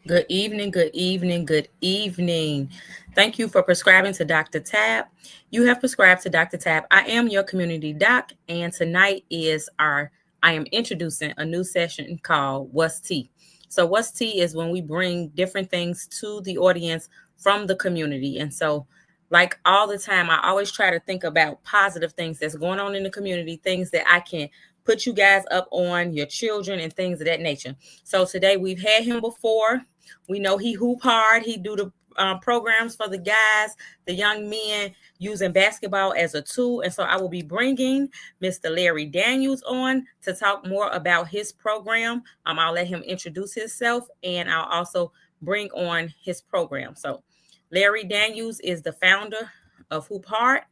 Good evening, good evening, good evening. Thank you for prescribing to Dr. Tab. You have prescribed to Dr. Tab. I am your community doc, and tonight is I am introducing a new session called What's Tea. So, What's Tea is when we bring different things to the audience from the community. And so, like all the time, I always try to think about positive things that's going on in the community, things that I can put you guys up on, your children, and things of that nature. So, today we've had him before. We know he hoop hard. He do the programs for the guys, the young men, using basketball as a tool. And so I will be bringing Mr. Larry Daniels on to talk more about his program. I'll let him introduce himself, and I'll also bring on his program. So Larry Daniels is the founder of Hoop Hard.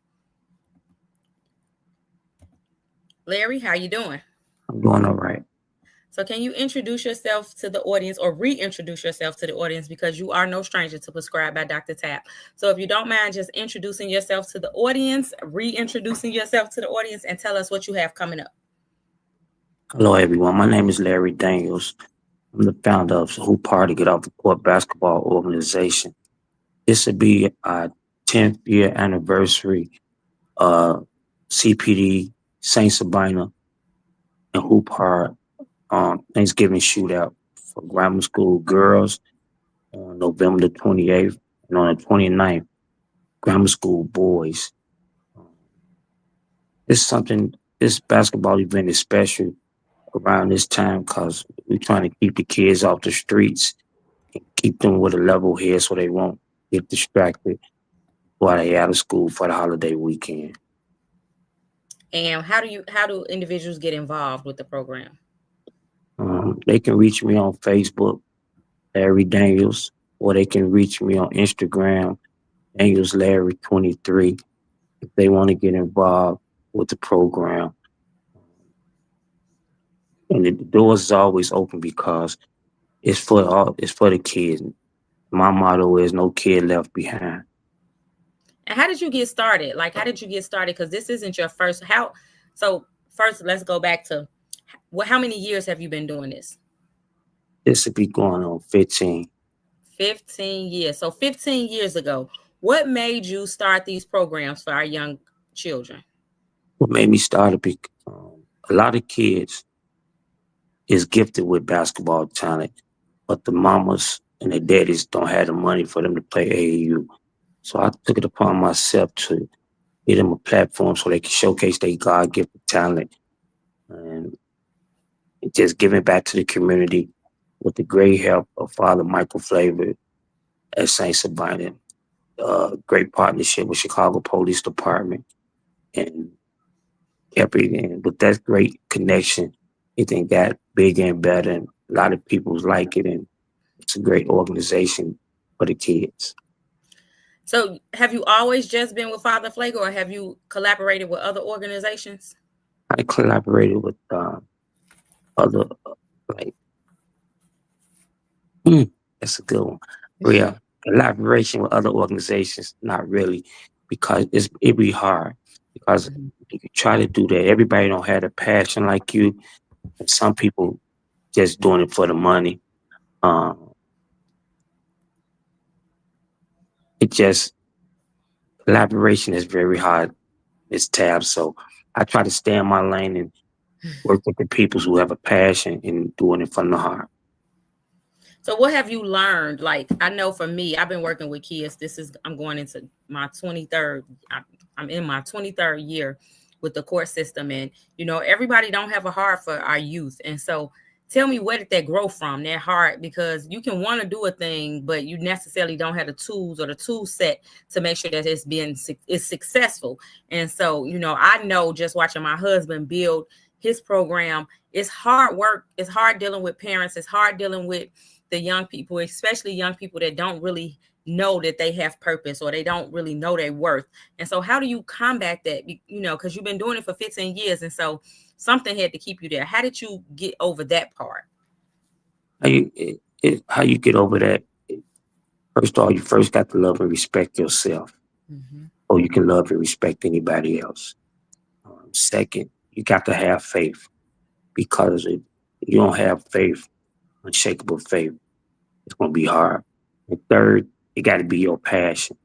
Larry, how you doing? I'm doing all right. So can you introduce yourself to the audience or reintroduce yourself to the audience because you are no stranger to Prescribed by Dr. Tapp. So if you don't mind just introducing yourself to the audience, reintroducing yourself to the audience, and tell us what you have coming up. Hello, everyone. My name is Larry Daniels. I'm the founder of Hoop Party Get Off the Court Basketball Organization. This will be our 10th year anniversary. CPD, Saint Sabina, and Hoop Hard Thanksgiving shootout for grammar school girls on November the 28th, and on the 29th, grammar school boys. Um, this basketball event is special around this time because we're trying to keep the kids off the streets and keep them with a level head so they won't get distracted while they out of school for the holiday weekend. And how do individuals get involved with the program? They can reach me on Facebook, Larry Daniels, or they can reach me on Instagram, Daniels Larry 23, if they want to get involved with the program. And the doors is always open because it's for the kids. My motto is no kid left behind. And how did you get started? Like how did you get started? Because this isn't your first how so first let's go back to how many years have you been doing this? This would be going on 15. 15 years. So 15 years ago, what made you start these programs for our young children? What made me start it? A lot of kids is gifted with basketball talent, but the mamas and the daddies don't have the money for them to play AAU. So I took it upon myself to give them a platform so they can showcase their God gifted talent and just giving back to the community with the great help of Father Michael Flavor at St. Sabina. Great partnership with Chicago Police Department and everything. With that great connection, it then got bigger and better, and a lot of people like it, and it's a great organization for the kids. So, have you always just been with Father Flake, or have you collaborated with other organizations? I collaborated with other like mm, that's a good one. Yeah, collaboration with other organizations, not really, because it be hard because you try to do that. Everybody don't have a passion like you, and some people just doing it for the money. Um, it just collaboration is very hard. It's tab, so I try to stay in my lane and work with the people who have a passion in doing it from the heart. So, what have you learned? Like, I know for me, I've been working with kids. I'm going into my 23rd. I'm in my 23rd year with the court system, and everybody don't have a heart for our youth. And so, tell me, where did that grow from? That heart, because you can want to do a thing, but you necessarily don't have the tools or the tool set to make sure that it's successful. And so, I know just watching my husband build his program, it's hard work. It's hard dealing with parents. It's hard dealing with the young people, especially young people that don't really know that they have purpose or they don't really know their worth. And so how do you combat that? Because you've been doing it for 15 years. And so something had to keep you there. How did you get over that part? How you get over that? First of all, you first got to love and respect yourself, Mhm. or you can love and respect anybody else. Second, you got to have faith because if you don't have faith, unshakable faith, it's gonna be hard. And third, it got to be your passion.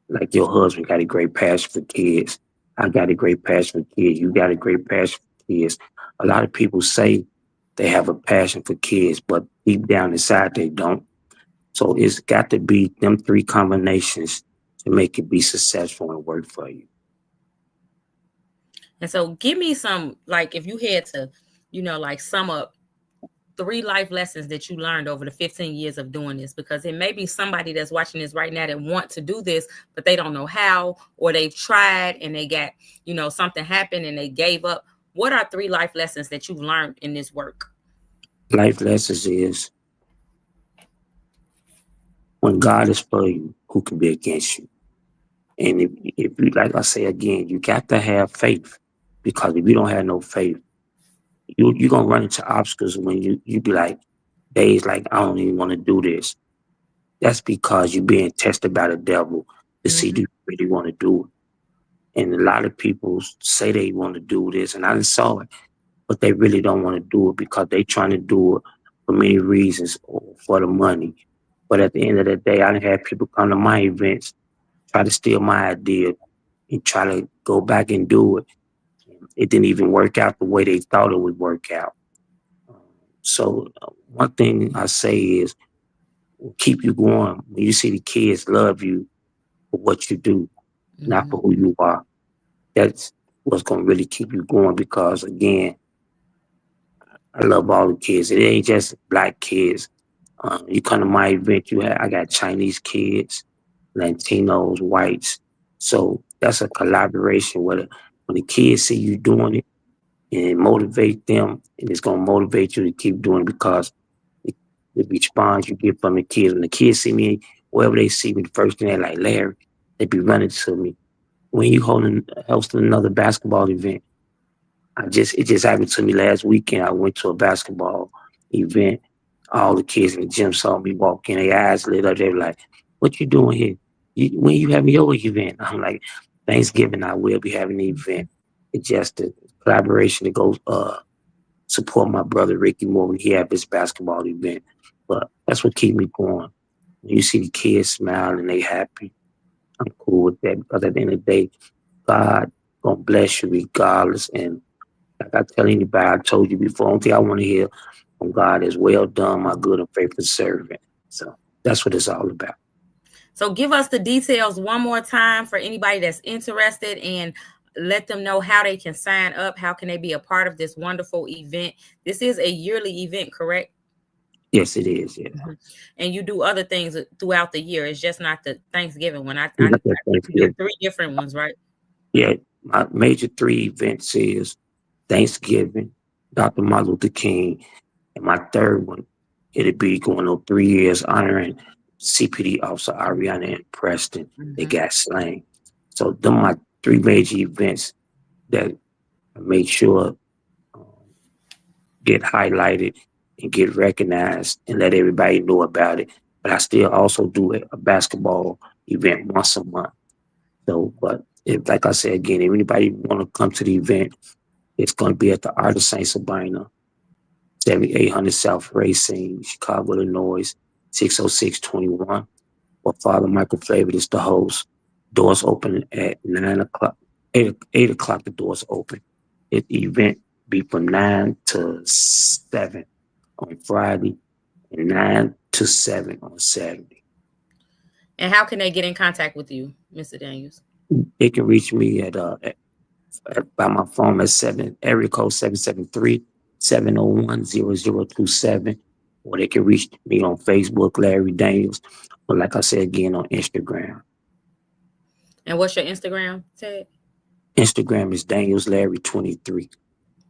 Like your husband got a great passion for kids. I got a great passion for kids. You got a great passion for kids. A lot of people say they have a passion for kids, but deep down inside they don't. So it's got to be them three combinations to make it be successful and work for you. And so give me some, like, if you had to, like sum up three life lessons that you learned over the 15 years of doing this, because it may be somebody that's watching this right now that want to do this, but they don't know how, or they've tried and they got, something happened and they gave up. What are three life lessons that you've learned in this work? Life lessons is when God is for you, who can be against you? And if you, like I say again, you got to have faith, because if you don't have no faith, you're gonna run into obstacles when you be like days like I don't even want to do this. That's because you're being tested by the devil to see do Mm-hmm. you really want to do it. And a lot of people say they want to do this, and I just saw it, but they really don't want to do it because they trying to do it for many reasons or for the money. But at the end of the day, I done had people come to my events, try to steal my idea and try to go back and do it. It didn't even work out the way they thought it would work out. So one thing I say is keep you going. When you see the kids love you for what you do, not Mm-hmm. for who you are, that's what's going to really keep you going. Because again, I love all the kids. It ain't just black kids. You come to my event, I got Chinese kids, Latinos, whites. So that's a collaboration with it. When the kids see you doing it and motivate them, and it's gonna motivate you to keep doing it because the, the response you get from the kids. When the kids see me, wherever they see me, the first thing they're like, Larry, they be running to me. When you hosting another basketball event, it just happened to me last weekend. I went to a basketball event. All the kids in the gym saw me walk in. Their eyes lit up. They were like, "What you doing here? When you having your event?" I'm like, "Thanksgiving. I will be having the event." It's just a collaboration to go support my brother Ricky Moore when he have his basketball event. But that's what keep me going. When you see the kids smile and they happy, I'm cool with that because at the end of the day, God gonna bless you regardless. And like I tell anybody, I told you before, only thing I want to hear from God is well done, my good and faithful servant. So that's what it's all about. So give us the details one more time for anybody that's interested, and let them know how they can sign up. How can they be a part of this wonderful event? This is a yearly event, correct? Yes, it is. Yeah. Mhm. And you do other things throughout the year. It's just not the Thanksgiving one. I Not that think you do Thanksgiving. three different ones, right? Yeah. My major three events is Thanksgiving, Dr. Martin Luther King, and my third one, it'll be going on 3 years honoring CPD officer Ariana and Preston. They Hmm. got slain. So them my three major events that I make sure um, get highlighted and get recognized and let everybody know about it. But I still also do a basketball event once a month. So, but if, like I said again, if anybody want to come to the event, it's going to be at the Art of Saint Sabina, 7800 South Racine, Chicago, Illinois, 60621. Or Father Michael Flavor is the host. Doors open at 9 o'clock, 8 o'clock. The doors open. The event be from 9 to 7 on Friday and 9 to 7 on Saturday. And how can they get in contact with you, Mr. Daniels? They can reach me by my phone at area code 773-701-0027, or they can reach me on Facebook, Larry Daniels, or like I said again on Instagram. And what's your Instagram tag? Instagram is Daniels Larry 23.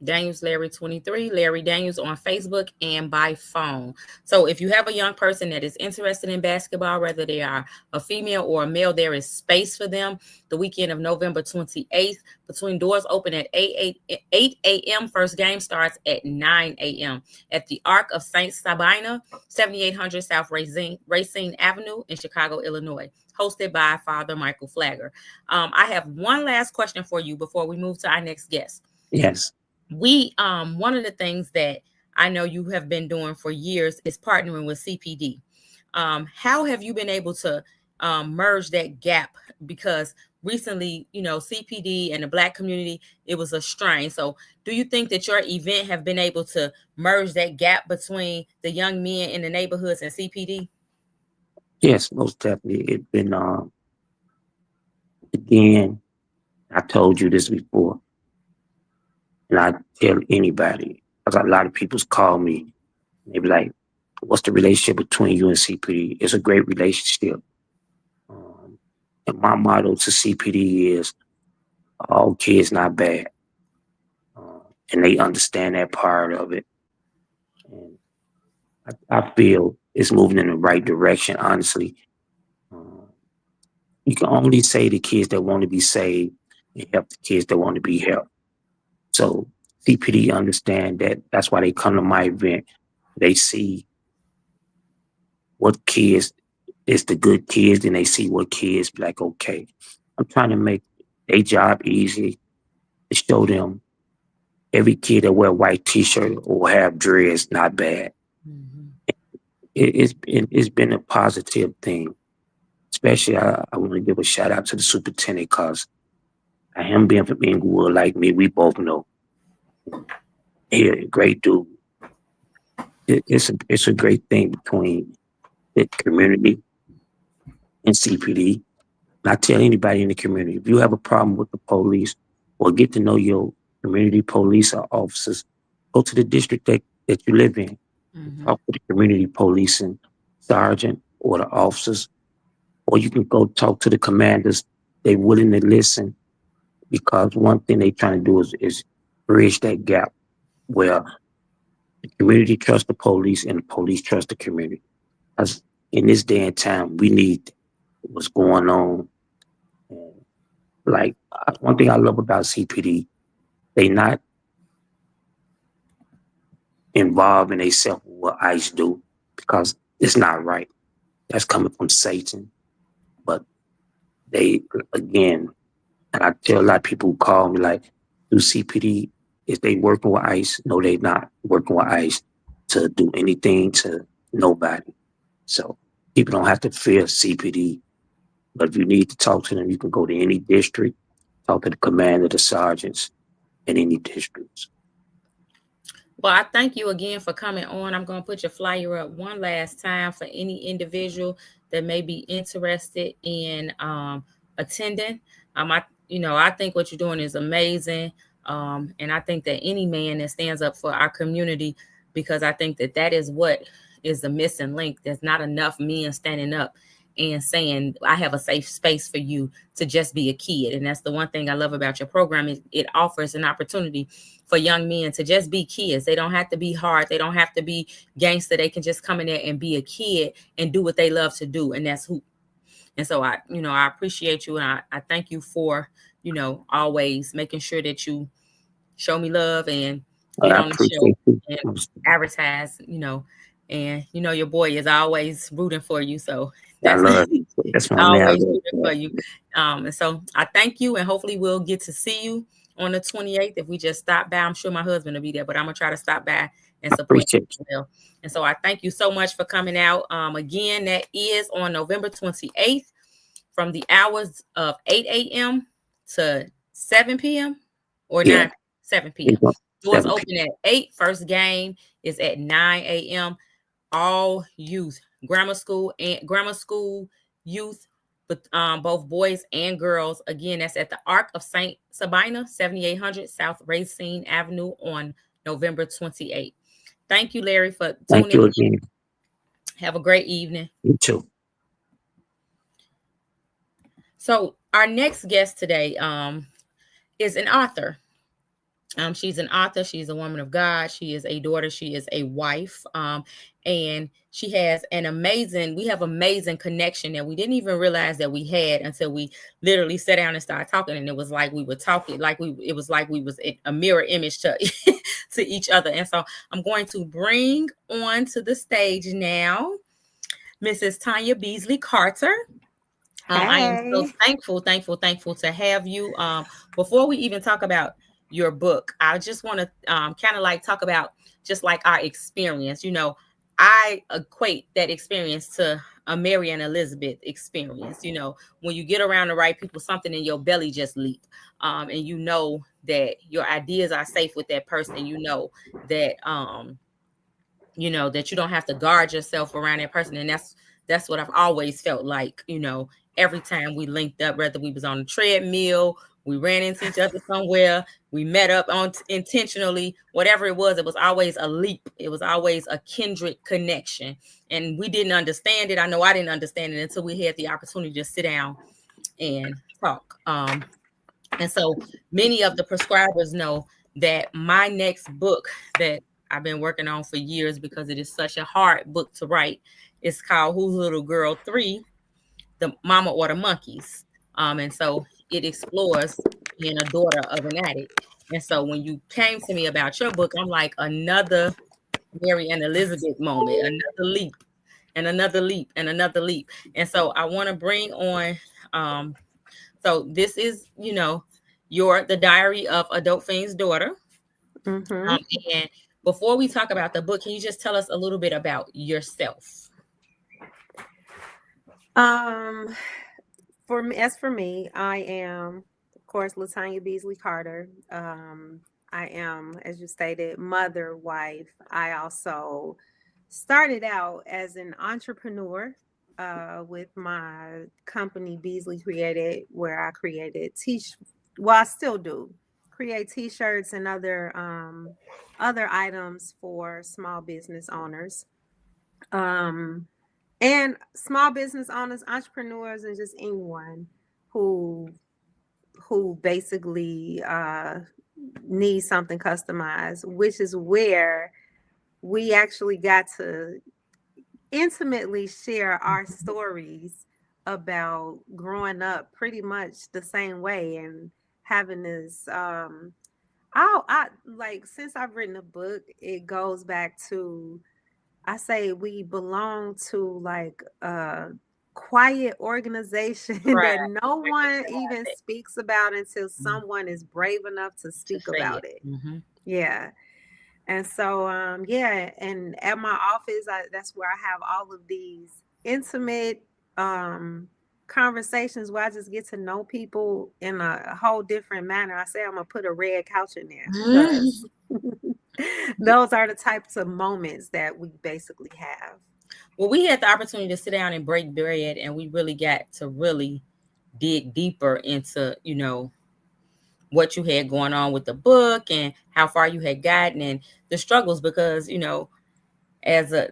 Daniels Larry 23, Larry Daniels on Facebook and by phone. So if you have a young person that is interested in basketball, whether they are a female or a male, there is space for them the weekend of November 28th. Between doors open at 8 a.m. First game starts at 9 a.m. at the Ark of St. Sabina, 7800 South Racine Avenue in Chicago, Illinois, hosted by Father Michael Flagger. I have one last question for you before we move to our next guest. Yes. We One of the things that I know you have been doing for years is partnering with CPD. How have you been able to merge that gap? Because recently, CPD and the Black community, it was a strain. So do you think that your event have been able to merge that gap between the young men in the neighborhoods and CPD? Yes, most definitely. It's been again. I told you this before, and I tell anybody. I got a lot of people call me. They be like, "What's the relationship between you and CPD?" It's a great relationship. Um, and my motto to CPD is all kids not bad, and they understand that part of it. And I feel it's moving in the right direction. Honestly, um, you can only say the kids that want to be saved and help the kids that want to be helped. So CPD understand that. That's why they come to my event. They see what kids is the good kids, and they see what kids be like. Okay, I'm trying to make their job easy to show them every kid that wear a white T-shirt or have dreads not bad. Mm-hmm. It's been a positive thing. Especially, I want to give a shout out to the superintendent because him being from Inglewood like me, we both know he a great dude. It's a great thing between the community and CPD. I tell anybody in the community, if you have a problem with the police or get to know your community police or officers, go to the district that you live in and Mm-hmm. talk to the community policing sergeant or the officers, or you can go talk to the commanders. They're willing to listen because one thing they trying to do is bridge that gap where the community trusts the police and the police trust the community. Because in this day and time, we need what's going on. And like one thing I love about CPD, they not involved in themselves with what ICE do because it's not right. That's coming from Satan. But they again, and I tell a lot of people who call me like, do CPD is they working with ICE? No, they not working with ICE to do anything to nobody. So people don't have to fear CPD. But if you need to talk to them, you can go to any district, talk to the commander, the sergeants in any districts. Well, I thank you again for coming on. I'm going to put your flyer up one last time for any individual that may be interested in attending. I think what you're doing is amazing, and I think that any man that stands up for our community, because I think that that is what is the missing link. There's not enough men standing up and saying, I have a safe space for you to just be a kid. And that's the one thing I love about your program is it offers an opportunity for young men to just be kids. They don't have to be hard. They don't have to be gangster. They can just come in there and be a kid and do what they love to do. And that's who. And so I appreciate you. And I thank you for, always making sure that you show me love and get I on the show appreciate you. and advertise, and your boy is always rooting for you. So I that's love you. That's my man. I always love rooting you. for you. And so I thank you, and hopefully we'll get to see you on the 28th. If we just stop by, I'm sure my husband will be there, but I'm gonna try to stop by and I support you appreciate as well. And so I thank you so much for coming out. Again, that is on November 28th from the hours of 8 a.m. to 7 p.m. or you. Yeah, 7 it's p.m. Doors 7 open at 8. First game is at 9 a.m. All youth, grammar school youth, but both boys and girls. Again, that's at the Ark of Saint Sabina, 7800 South Racine Avenue on November 28th. Thank you, Larry, for Thank tuning you in. again. Have a great evening. You too. So our next guest today is an author. She's an author. She's a woman of God. She is a daughter. She is a wife. And she has we have amazing connection that we didn't even realize that we had until we literally sat down and started talking. And it was like we were talking, it was like we was a mirror image to, to each other. And so I'm going to bring on to the stage now, Mrs. Tanya Beasley Carter. I am so Hey. thankful to have you. Before we even talk about your book, I just want to kind of like talk about just like our experience. I equate that experience to a Mary and Elizabeth experience. When you get around the right people, something in your belly just leap, and you know that your ideas are safe with that person. That that you don't have to guard yourself around that person, and that's what I've always felt like. Every time we linked up, whether we was on a treadmill, we ran into each other somewhere, we met up on intentionally, whatever it was always a leap. It was always a kindred connection, and we didn't understand it. I know I didn't understand it until we had the opportunity to sit down and talk. And so many of the prescribers know that my next book that I've been working on for years, because it is such a hard book to write, is called Who's Little Girl 3, The Mama or the Monkeys. And so it explores being a daughter of an addict. And so when you came to me about your book, I'm like, another Mary and Elizabeth moment, another leap and another leap and another leap. And so I want to bring on, so this is, the Diary of a Dope Fiend's Daughter. Mm-hmm. And before we talk about the book, can you just tell us a little bit about yourself? For me, I am, of course, Latanya Beasley Carter. I am, as you stated, mother, wife. I also started out as an entrepreneur with my company Beasley Created, where I created I still do create T-shirts and other items for small business owners. And small business owners, entrepreneurs, and just anyone who basically needs something customized, which is where we actually got to intimately share our stories about growing up pretty much the same way and having this I like, since I've written a book, it goes back to, I say we belong to like a quiet organization Right. that no one even speaks about until someone is brave enough to speak about it. Mm-hmm. Yeah. And so, yeah, and at my office, that's where I have all of these intimate conversations where I just get to know people in a whole different manner. I say I'm gonna put a red couch in there because those are the types of moments that we basically have. Well, we had the opportunity to sit down and break bread, and we really got to really dig deeper into, what you had going on with the book and how far you had gotten and the struggles, because, as a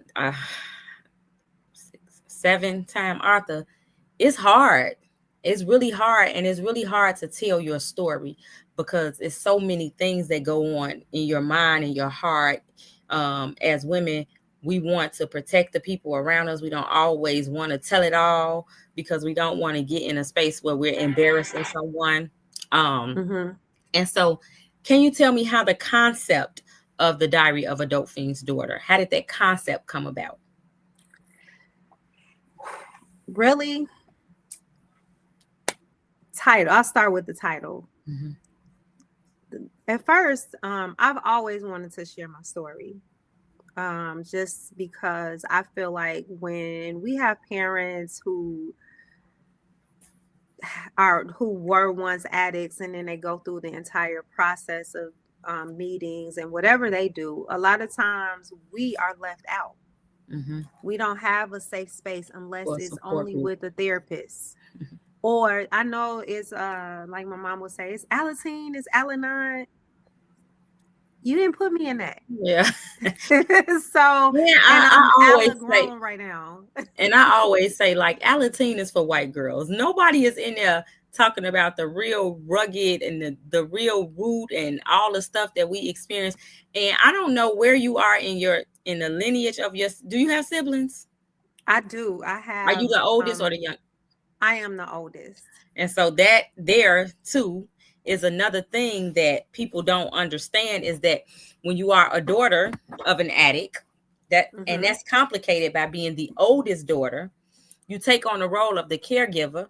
7-time author, it's hard. It's really hard, and it's really hard to tell your story because it's so many things that go on in your mind and your heart. As women, we want to protect the people around us. We don't always want to tell it all because we don't want to get in a space where we're embarrassing someone. Mm-hmm. And so, can you tell me how the concept of the Diary of a Dope Fiend's Daughter, how did that concept come about? Really? Title. I'll start with the title. Mm-hmm. At first, I've always wanted to share my story. Just because I feel like when we have parents who were once addicts and then they go through the entire process of meetings and whatever they do, a lot of times we are left out. Mm-hmm. We don't have a safe space unless it's only group. with a therapist. Mm-hmm. Or I know it's like my mom would say, it's Alateen, it's Al-Anon. You didn't put me in that. Yeah. So, yeah, and I'm always grown right now. And I always say, like, Alateen is for white girls. Nobody is in there talking about the real rugged and the real rude and all the stuff that we experience. And I don't know where you are in the lineage of your. Do you have siblings? I do. I have. Are you the oldest or the young? I am the oldest. And so that there too is another thing that people don't understand, is that when you are a daughter of an addict, and that's complicated by being the oldest daughter, you take on the role of the caregiver,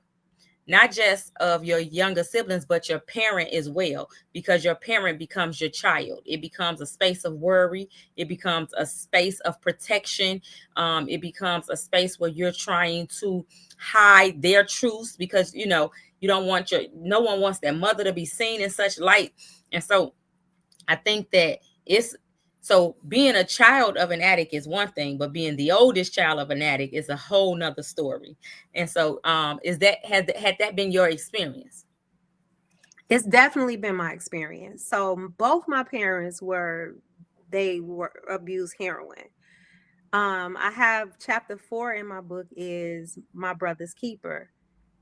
not just of your younger siblings, but your parent as well, because your parent becomes your child. It becomes a space of worry. It becomes a space of protection. It becomes a space where you're trying to hide their truths, because you don't want no one wants their mother to be seen in such light. And so I think that it's so being a child of an addict is one thing, but being the oldest child of an addict is a whole nother story. And so, is that had that been your experience? It's definitely been my experience. So both my parents they were abused heroin. I have chapter 4 in my book is My Brother's Keeper.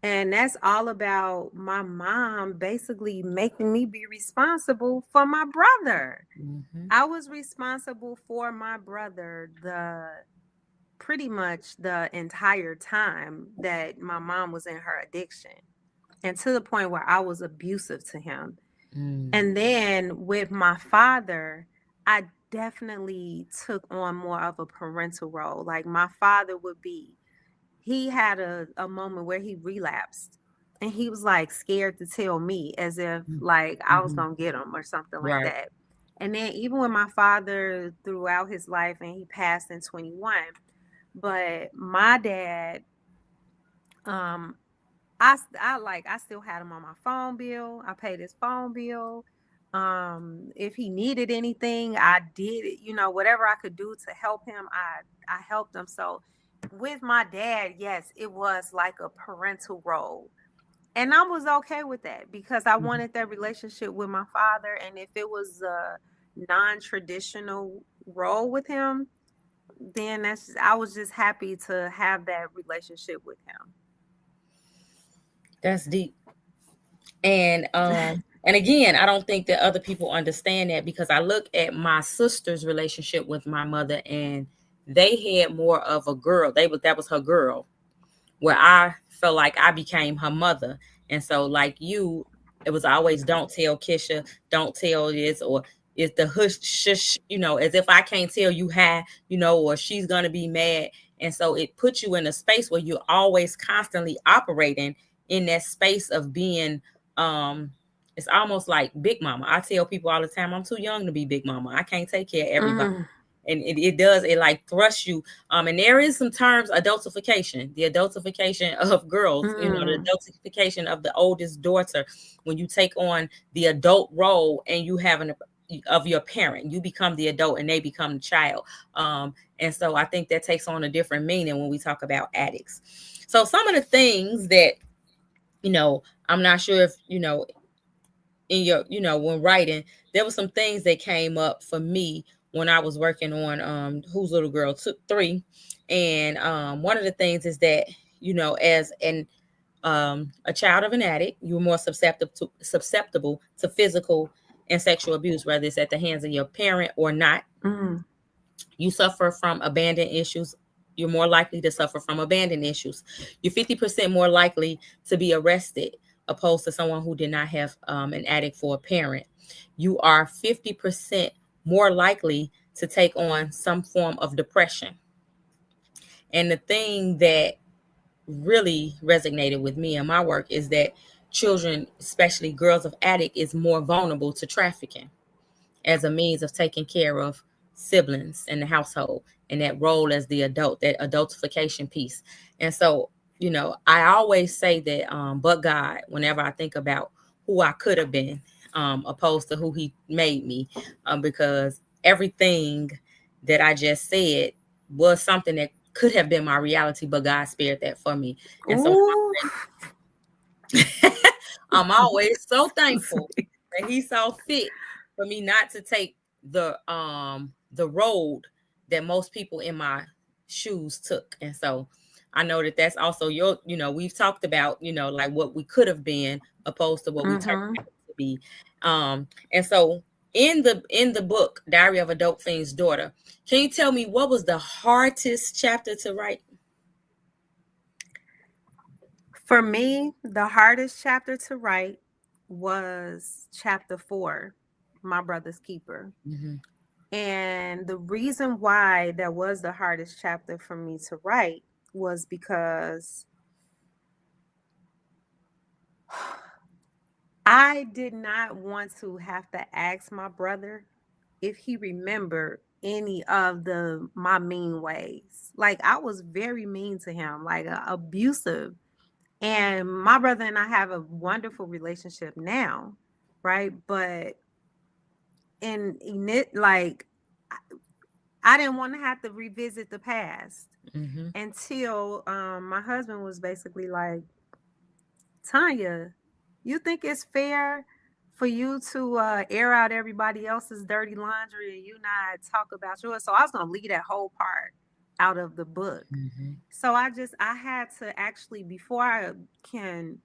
And that's all about my mom basically making me be responsible for my brother. Mm-hmm. I was responsible for my brother the pretty much the entire time that my mom was in her addiction, and to the point where I was abusive to him. Mm. And then with my father, I definitely took on more of a parental role. Like my father he had a moment where he relapsed, and he was like scared to tell me, as if like I was Mm-hmm. going to get him or something like Right. that. And then even with my father throughout his life, and he passed in 21, but my dad, um, I still had him on my phone bill. I paid his phone bill. If he needed anything, I did it. Whatever I could do to help him, I helped him. So with my dad, yes, it was like a parental role. And I was okay with that because I Mm-hmm. wanted that relationship with my father. And if it was a non-traditional role with him, then I was just happy to have that relationship with That's deep. And again, I don't think that other people understand that, because I look at my sister's relationship with my mother, and they had more of a girl. That was her girl, where I felt like I became her mother. And so, like you, it was always don't tell Kisha, don't tell this, or it's the hush shush, as if I can't tell you how, or she's gonna be mad. And so it puts you in a space where you're always constantly operating in that space of being um it's almost like big mama. I tell people all the time, I'm too young to be big mama. I can't take care of everybody. him. And it does, it like thrusts you. And there is some terms, adultification, the adultification of girls, the Mm, adultification of the oldest daughter, when you take on the adult role and you have of your parent, you become the adult and they become the child. And so I think that takes on a different meaning when we talk about addicts. So some of the things that, I'm not sure if, in your, when writing, there were some things that came up for me when I was working on Whose Little Girl Took Three. And one of the things is that, as a child of an addict, you're more susceptible to physical and sexual abuse, whether it's at the hands of your parent or not. mm, You suffer from abandoned issues. You're more likely to suffer from abandoned issues. You're 50% more likely to be arrested, opposed to someone who did not have an addict for a parent. You are 50% more likely to take on some form of depression. And the thing that really resonated with me in my work is that children, especially girls of addict, is more vulnerable to trafficking as a means of taking care of siblings in the household, and that role as the adult, that adultification piece. And so, I always say that, but God, whenever I think about who I could have been, opposed to who He made me, because everything that I just said was something that could have been my reality, but God spared that for me. And so ooh. I'm always so thankful that He saw fit for me not to take the road that most people in my shoes took. And so I know that that's also your, we've talked about, like what we could have been opposed to what we turned Mm-hmm. out to be. And so in the book Diary of a Dope Fiend's Daughter, can you tell me what was the hardest chapter to write? For me, the hardest chapter to write was chapter 4, My Brother's Keeper. Mm-hmm. And the reason why that was the hardest chapter for me to write was because I did not want to have to ask my brother if he remembered any of the my mean ways. Like I was very mean to him, like abusive. And my brother and I have a wonderful relationship now, right? But in it, like I didn't want to have to revisit the past Mm-hmm. until my husband was basically like, Tanya, you think it's fair for you to air out everybody else's dirty laundry and you not talk about yours? So I was gonna leave that whole part out of the book. Mm-hmm. So I had to actually, before I can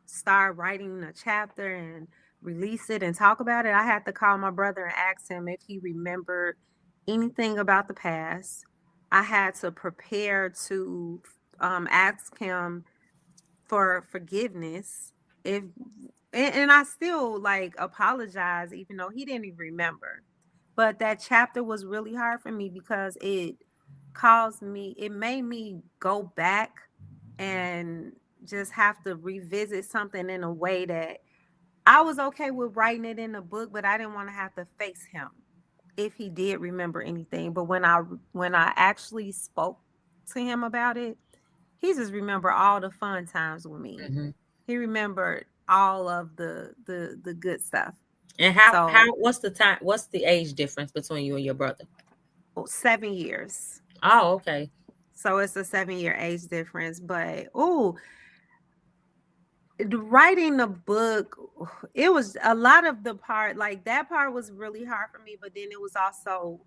start writing a chapter and release it and talk about it, I had to call my brother and ask him if he remembered anything about the past. I had to prepare to ask him for forgiveness. If and I still like apologize, even though he didn't even remember. But that chapter was really hard for me because it made me go back and just have to revisit something in a way that I was okay with writing it in the book, but I didn't want to have to face him if he did remember anything. But when I actually spoke to him about it, he just remembered all the fun times with me. Mm-hmm. He remembered all of the good stuff. And how So what's the time? What's the age difference between you and your brother? 7 years. Oh, okay. So it's a 7 year age difference. But writing the book, it was a lot of the part, like that part was really hard for me, but then it was also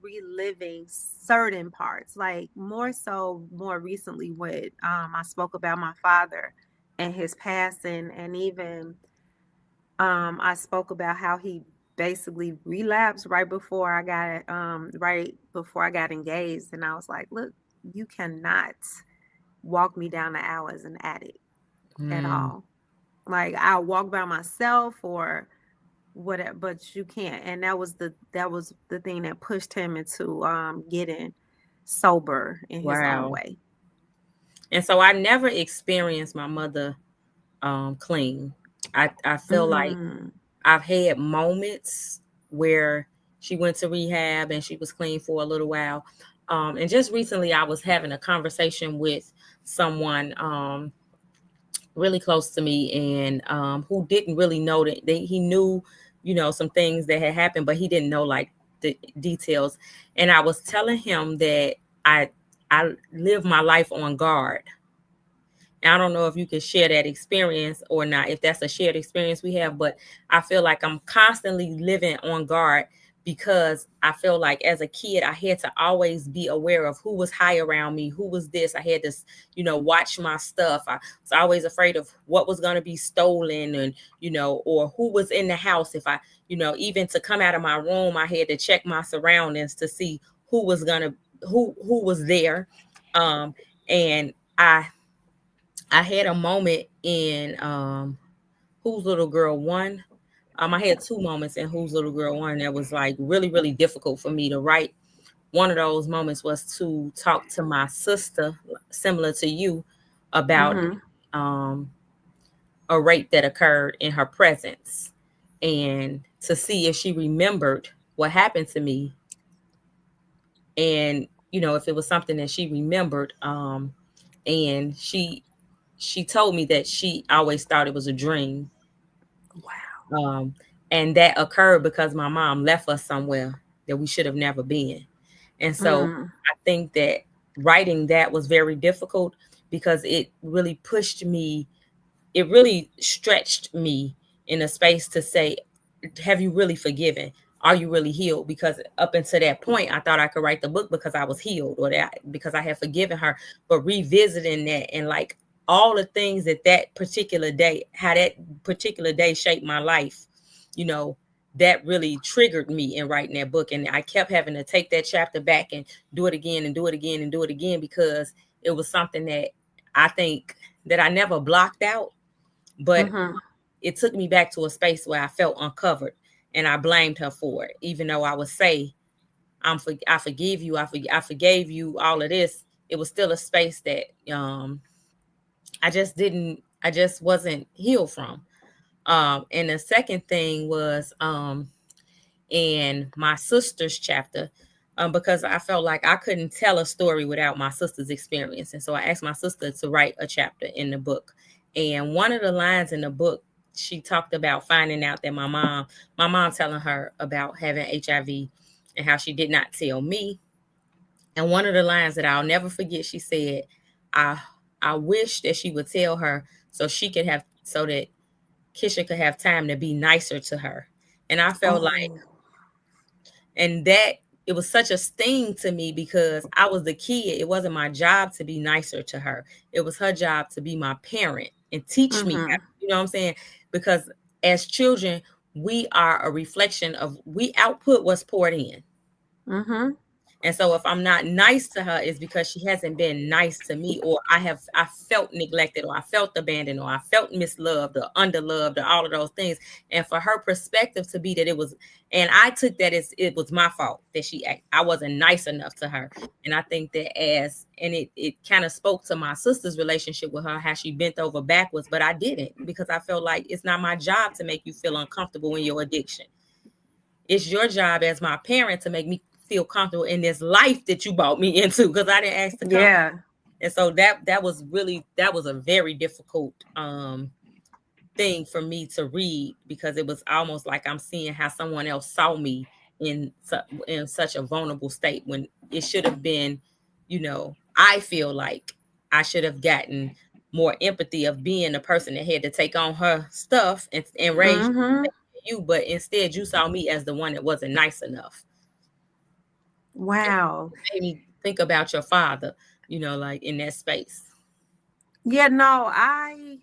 reliving certain parts, like more so more recently with I spoke about my father and his passing, and even I spoke about how he basically relapsed right before I got engaged, and I was like, look, you cannot walk me down the aisle as an addict at Mm, all. Like I'll walk by myself or whatever, but you can't. And that was the thing that pushed him into getting sober in his own wow. way. And so I never experienced my mother clean. I feel like Mm-hmm. I've had moments where she went to rehab and she was clean for a little while. And just recently, I was having a conversation with someone really close to me, and who didn't really know that he knew, some things that had happened, but he didn't know like the details. And I was telling him that I I live my life on guard. And I don't know if you can share that experience or not, if that's a shared experience we have, but I feel like I'm constantly living on guard because I feel like as a kid, I had to always be aware of who was high around me, who was this. I had to, watch my stuff. I was always afraid of what was going to be stolen and, or who was in the house. If I, even to come out of my room, I had to check my surroundings to see who was going to, who was there. And I had a moment in Who's Little Girl One. I had two moments in Who's Little Girl One that was like really, really difficult for me to write. One of those moments was to talk to my sister, similar to you, about Mm-hmm. um, a rape that occurred in her presence, and to see if she remembered what happened to me, and if it was something that she remembered. And she told me that she always thought it was a dream. Wow. Um, and that occurred because my mom left us somewhere that we should have never been. And so Mm. I think that writing that was very difficult because it really pushed me, it really stretched me in a space to say, have you really forgiven? Are you really healed? Because up until that point, I thought I could write the book because I was healed, or that because I had forgiven her. But revisiting that and like all the things that particular day, how that particular day shaped my life, you know, that really triggered me in writing that book. And I kept having to take that chapter back and do it again and do it again and do it again because it was something that I think that I never blocked out, but Mm-hmm. it took me back to a space where I felt uncovered, and I blamed her for it. Even though I would say, I forgive you, I forgave you, all of this, it was still a space that I just wasn't healed from. And the second thing was in my sister's chapter, because I felt like I couldn't tell a story without my sister's experience. And so I asked my sister to write a chapter in the book. And one of the lines in the book, she talked about finding out that my mom telling her about having HIV and how she did not tell me. And one of the lines that I'll never forget, she said, I I wish that she would tell her so she could have so that Kisha could have time to be nicer to her. And I felt like, Oh. and that it was such a sting to me because I was the kid. It wasn't my job to be nicer to her. It was her job to be my parent and teach me how, Mm-hmm. you know what I'm saying? Because as children, we are a reflection of, we output what's poured in. Mm-hmm. And so if I'm not nice to her, it's because she hasn't been nice to me, or I felt neglected, or I felt abandoned, or I felt misloved or underloved, or all of those things. And for her perspective to be that it was, and I took that as it was my fault that I wasn't nice enough to her. And I think that it kind of spoke to my sister's relationship with her, how she bent over backwards, but I didn't, because I felt like it's not my job to make you feel uncomfortable in your addiction. It's your job as my parent to make me feel comfortable in this life that you brought me into, because I didn't ask to come. Yeah. And so that was really, that was a very difficult thing for me to read, because it was almost like I'm seeing how someone else saw me in in such a vulnerable state, when it should have been, I feel like I should have gotten more empathy of being the person that had to take on her stuff and raise Mm-hmm. you, but instead you saw me as the one that wasn't nice enough. It Wow. made me think about your father, like in that space. Yeah, no, I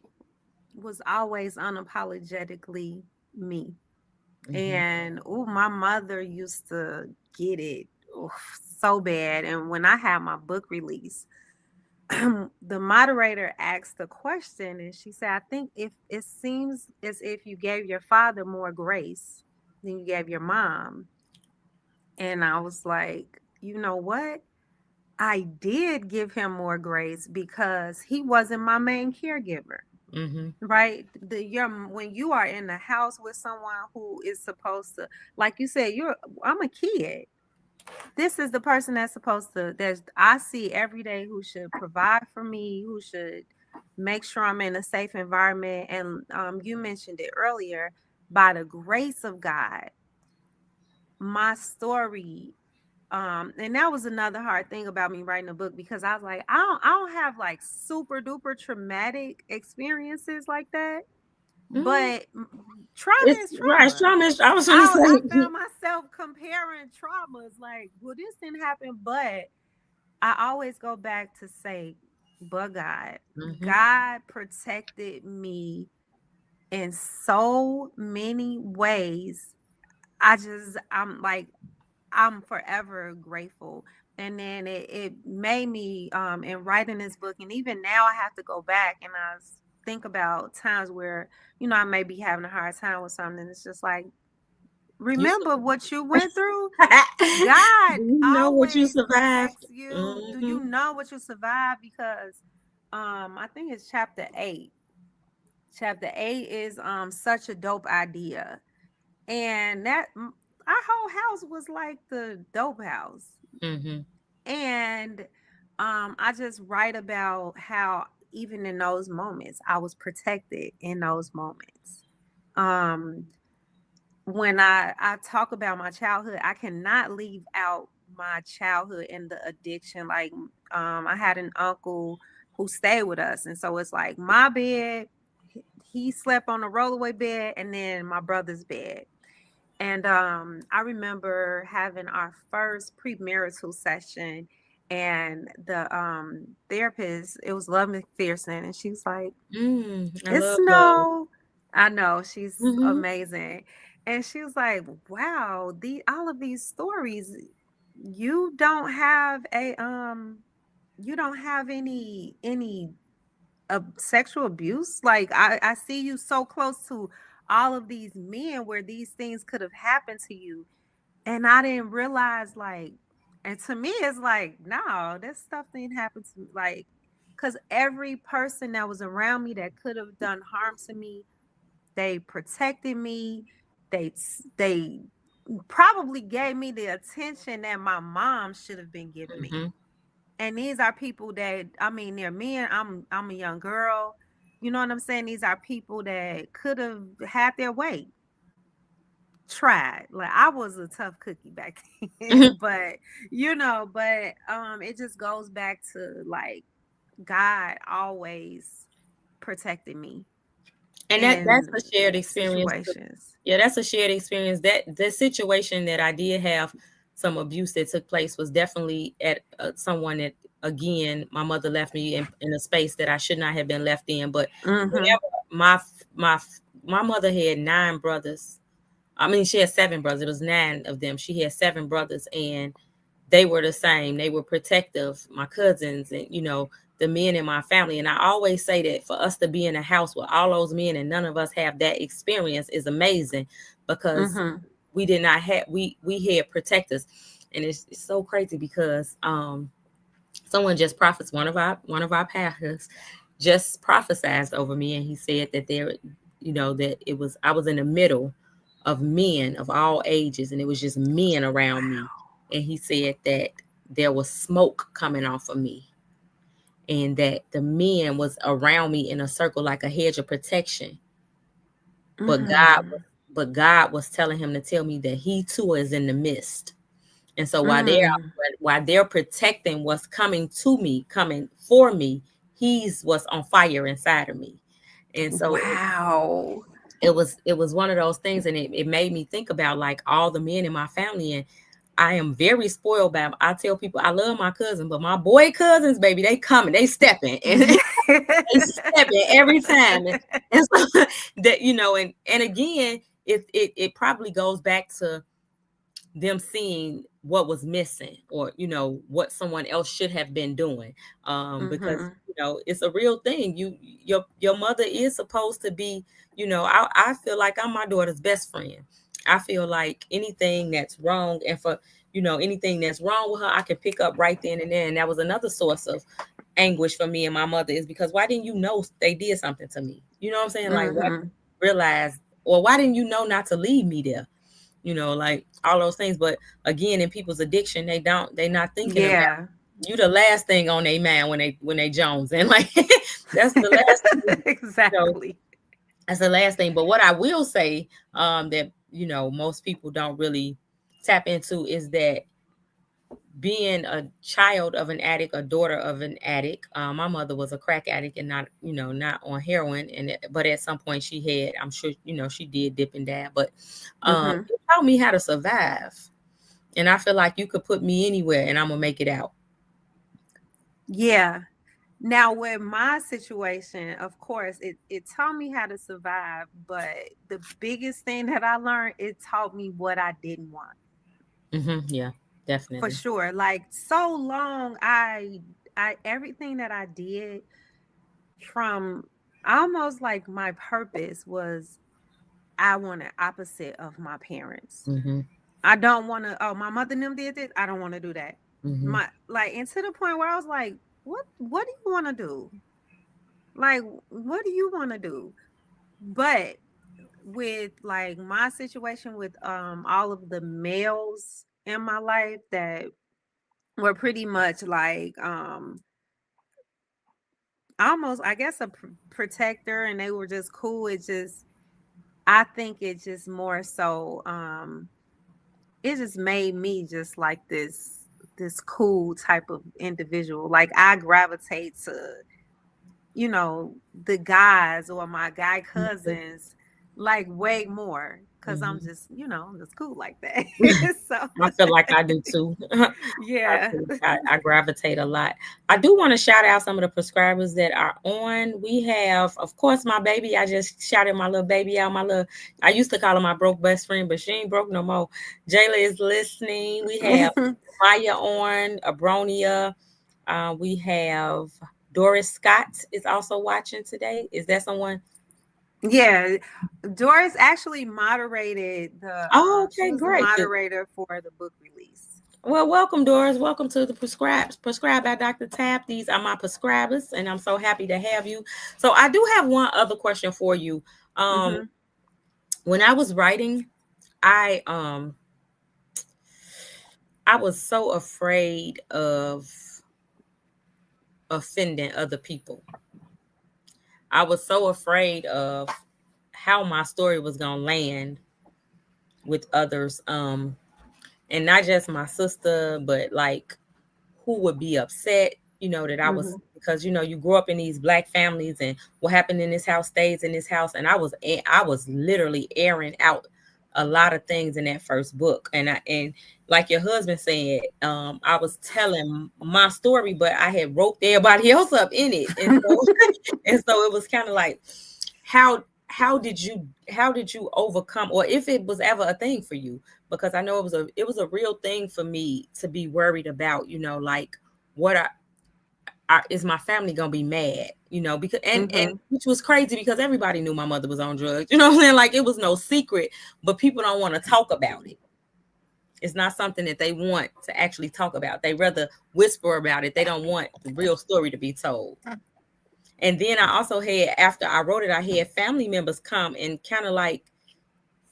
was always unapologetically me. Hmm. And oh, my mother used to get it so bad. And when I had my book release, the moderator asked a question and she said, I think if it seems as if you gave your father more grace than you gave your mom. And I was like, you know what? I did give him more grace because he wasn't my main caregiver. Hmm. Right, when you are in the house with someone who is supposed to, like you said, I'm a kid. This is the person that's supposed to, that I see every day, who should provide for me, who should make sure I'm in a safe environment. And you mentioned it earlier, by the grace of God, my story, and that was another hard thing about me writing a book, because I was like, I don't have like super duper traumatic experiences like that. Hmm. But trauma It's is right. trauma. Trauma. I was going to I say. found myself comparing traumas, like, well, this didn't happen, but I always go back to say, but God, Hmm. God protected me in so many ways. I'm like, I'm forever grateful. And then it made me, in writing this book, and even now I have to go back and think about times where, I may be having a hard time with something. It's just like, You. remember what you went through. Do God you know what you always survived? protects you. Do Hmm. you know what you survived? Because I think it's chapter 8. Chapter 8 is such a dope idea. And our whole house was like the dope house. Hmm. And I just write about how even in those moments I was protected in those moments. Um when I talk about my childhood, I cannot leave out my childhood and the addiction. Like, I had an uncle who stayed with us, and so it's like my bed, he slept on the rollaway bed, and then my brother's bed. And I remember having our first premarital session, and the therapist, it was Love McPherson, and she was like, I it's love love. no, I know, she's Hmm. amazing. And she was like, wow, all of these stories, you don't have you don't have any sexual abuse. Like, I see you so close to all of these men where these things could have happened to you. And I didn't realize, like, and to me, it's like, no, this stuff didn't happen to me. Like, because every person that was around me that could have done harm to me, They protected me. They probably gave me the attention that my mom should have been giving me. Mm-hmm. And these are people that, I mean, they're men. I'm a young girl. You know what I'm saying? These are people that could have had their way. Tried. Like, I was a tough cookie back Mm-hmm. then, but it just goes back to like God always protected me And that's in a shared experience. situations. Yeah, that's a shared experience. That the situation that I did have some abuse that took place was definitely at someone that, again, my mother left me in a space that I should not have been left in. But Mm-hmm. whenever my my mother had 9 brothers. I mean, she had 7 brothers. It was 9 of them. She had 7 brothers, and they were the same. They were protective, my cousins, and the men in my family. And I always say that for us to be in a house with all those men and none of us have that experience is amazing, because Mm-hmm. we did not have we had protectors. And it's so crazy because someone just prophets one of our pastors just prophesied over me, and he said that that it was I was in the middle of men of all ages, and it was just men around me. And he said that there was smoke coming off of me, and that the men was around me in a circle like a hedge of protection. But God Mm-hmm. was but God was telling him to tell me that he too is in the midst. And so Mm. while they're protecting what's coming to me, coming for me, he's what's on fire inside of me. And so Wow. it was one of those things, and it made me think about like all the men in my family. And I am very spoiled by them. I tell people I love my cousin, but my boy cousins, baby, they coming, they stepping, and they stepping every time. And so that and again, it probably goes back to them seeing what was missing, or what someone else should have been doing, because Mm-hmm. it's a real thing. Your mother is supposed to be, I feel like I'm my daughter's best friend. I feel like anything that's wrong, and for anything that's wrong with her, I can pick up right then and there. And that was another source of anguish for me and my mother, is because why didn't you know they did something to me? You know what I'm saying? Like, why didn't Mm-hmm. you realize, or why didn't you know not to leave me there? Like all those things. But again, in people's addiction, they not thinking about Yeah. you the last thing on their mind when they Jones. And like that's the last thing, you know, Exactly. that's the last thing. But what I will say, that most people don't really tap into, is that being a child of an addict, a daughter of an addict. My mother was a crack addict, and not on heroin, but at some point she had, I'm sure, she did dip and dab, but Mm-hmm. it taught me how to survive. And I feel like you could put me anywhere and I'm gonna make it out. Yeah. Now, with my situation, of course, it taught me how to survive, but the biggest thing that I learned, it taught me what I didn't want. Yeah, For definitely. sure. Like, so long, I everything that I did, from almost like my purpose was, I want the opposite of my parents. Hmm. I don't want to, oh, my mother and them did this. I don't want to do that. Hmm. My, like, and to the point where I was like, what do you want to do? Like, what do you want to do? But with like my situation with all of the males in my life that were pretty much like almost, I guess, a protector, and they were just cool. It just, I think it just more so it just made me just like this cool type of individual. Like, I gravitate to, the guys or my guy cousins like way more, because I'm Hmm. just, I'm just cool like that. So I feel like I do too. yeah. I gravitate a lot. I do want to shout out some of the prescribers that are on. We have, of course, my baby. I just shouted my little baby out. I used to call her my broke best friend, but she ain't broke no more. Jayla is listening. We have Maya on, Abronia. We have Doris Scott is also watching today. Is that someone? Yeah, Doris actually moderated the Oh, she okay, was the great. moderator for the book release. Well, welcome, Doris. Welcome to the Prescribed by Dr. Tabb. These are my prescribers, and I'm so happy to have you. So I do have one other question for you. Um, Mm-hmm. when I was writing, I um I was so afraid of offending other people. I was so afraid of how my story was gonna land with others. And not just my sister, but like who would be upset, that I was, Mm-hmm. because you grow up in these black families, and what happened in this house stays in this house. And I was literally airing out a lot of things in that first book. And like your husband said, I was telling my story, but I had roped everybody else up in it. And so and so it was kind of like, how did you overcome, or if it was ever a thing for you, because I know it was a real thing for me to be worried about, like, what is my family gonna be mad, because and Mm-hmm. which was crazy, because everybody knew my mother was on drugs, you know what I'm saying, like it was no secret, but people don't want to talk about it. It's not something that they want to actually talk about. They rather whisper about it. They don't want the real story to be told. And then I also had, after I wrote it, I had family members come and kind of like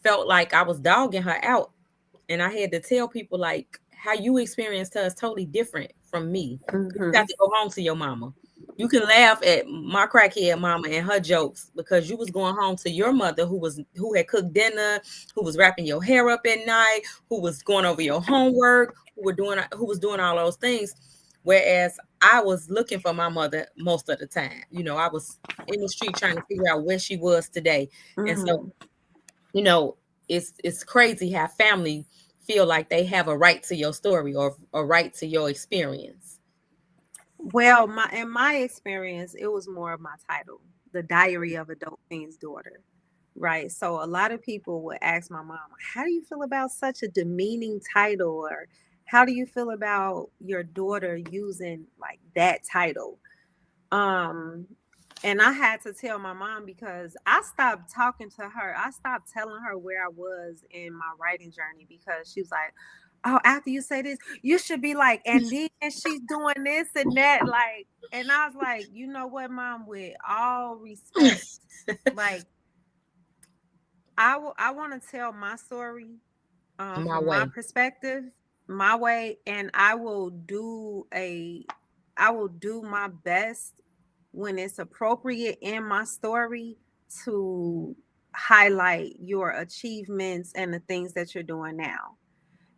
felt like I was dogging her out. And I had to tell people, like, how you experienced her is totally different from me. You Mm-hmm. got to go home to your mama. You can laugh at my crackhead mama and her jokes, because you was going home to your mother, who had cooked dinner, who was wrapping your hair up at night, who was going over your homework, who was doing all those things. Whereas I was looking for my mother most of the time. I was in the street trying to figure out where she was today. And so, Mm-hmm. you know, it's crazy how family feel like they have a right to your story, or a right to your experience. Well, in my experience, it was more of my title, The Diary of a Dope Fiend's Daughter. Right. So a lot of people would ask my mom, how do you feel about such a demeaning title? Or how do you feel about your daughter using like that title? Um, and I had to tell my mom, because I stopped talking to her. I stopped telling her where I was in my writing journey, because she was like, "Oh, after you say this, you should be like, and then she's doing this and that." Like, and I was like, you know what, mom, with all respect, like I want to tell my story My from my way. perspective, my way, and I will do my best when it's appropriate in my story to highlight your achievements and the things that you're doing now.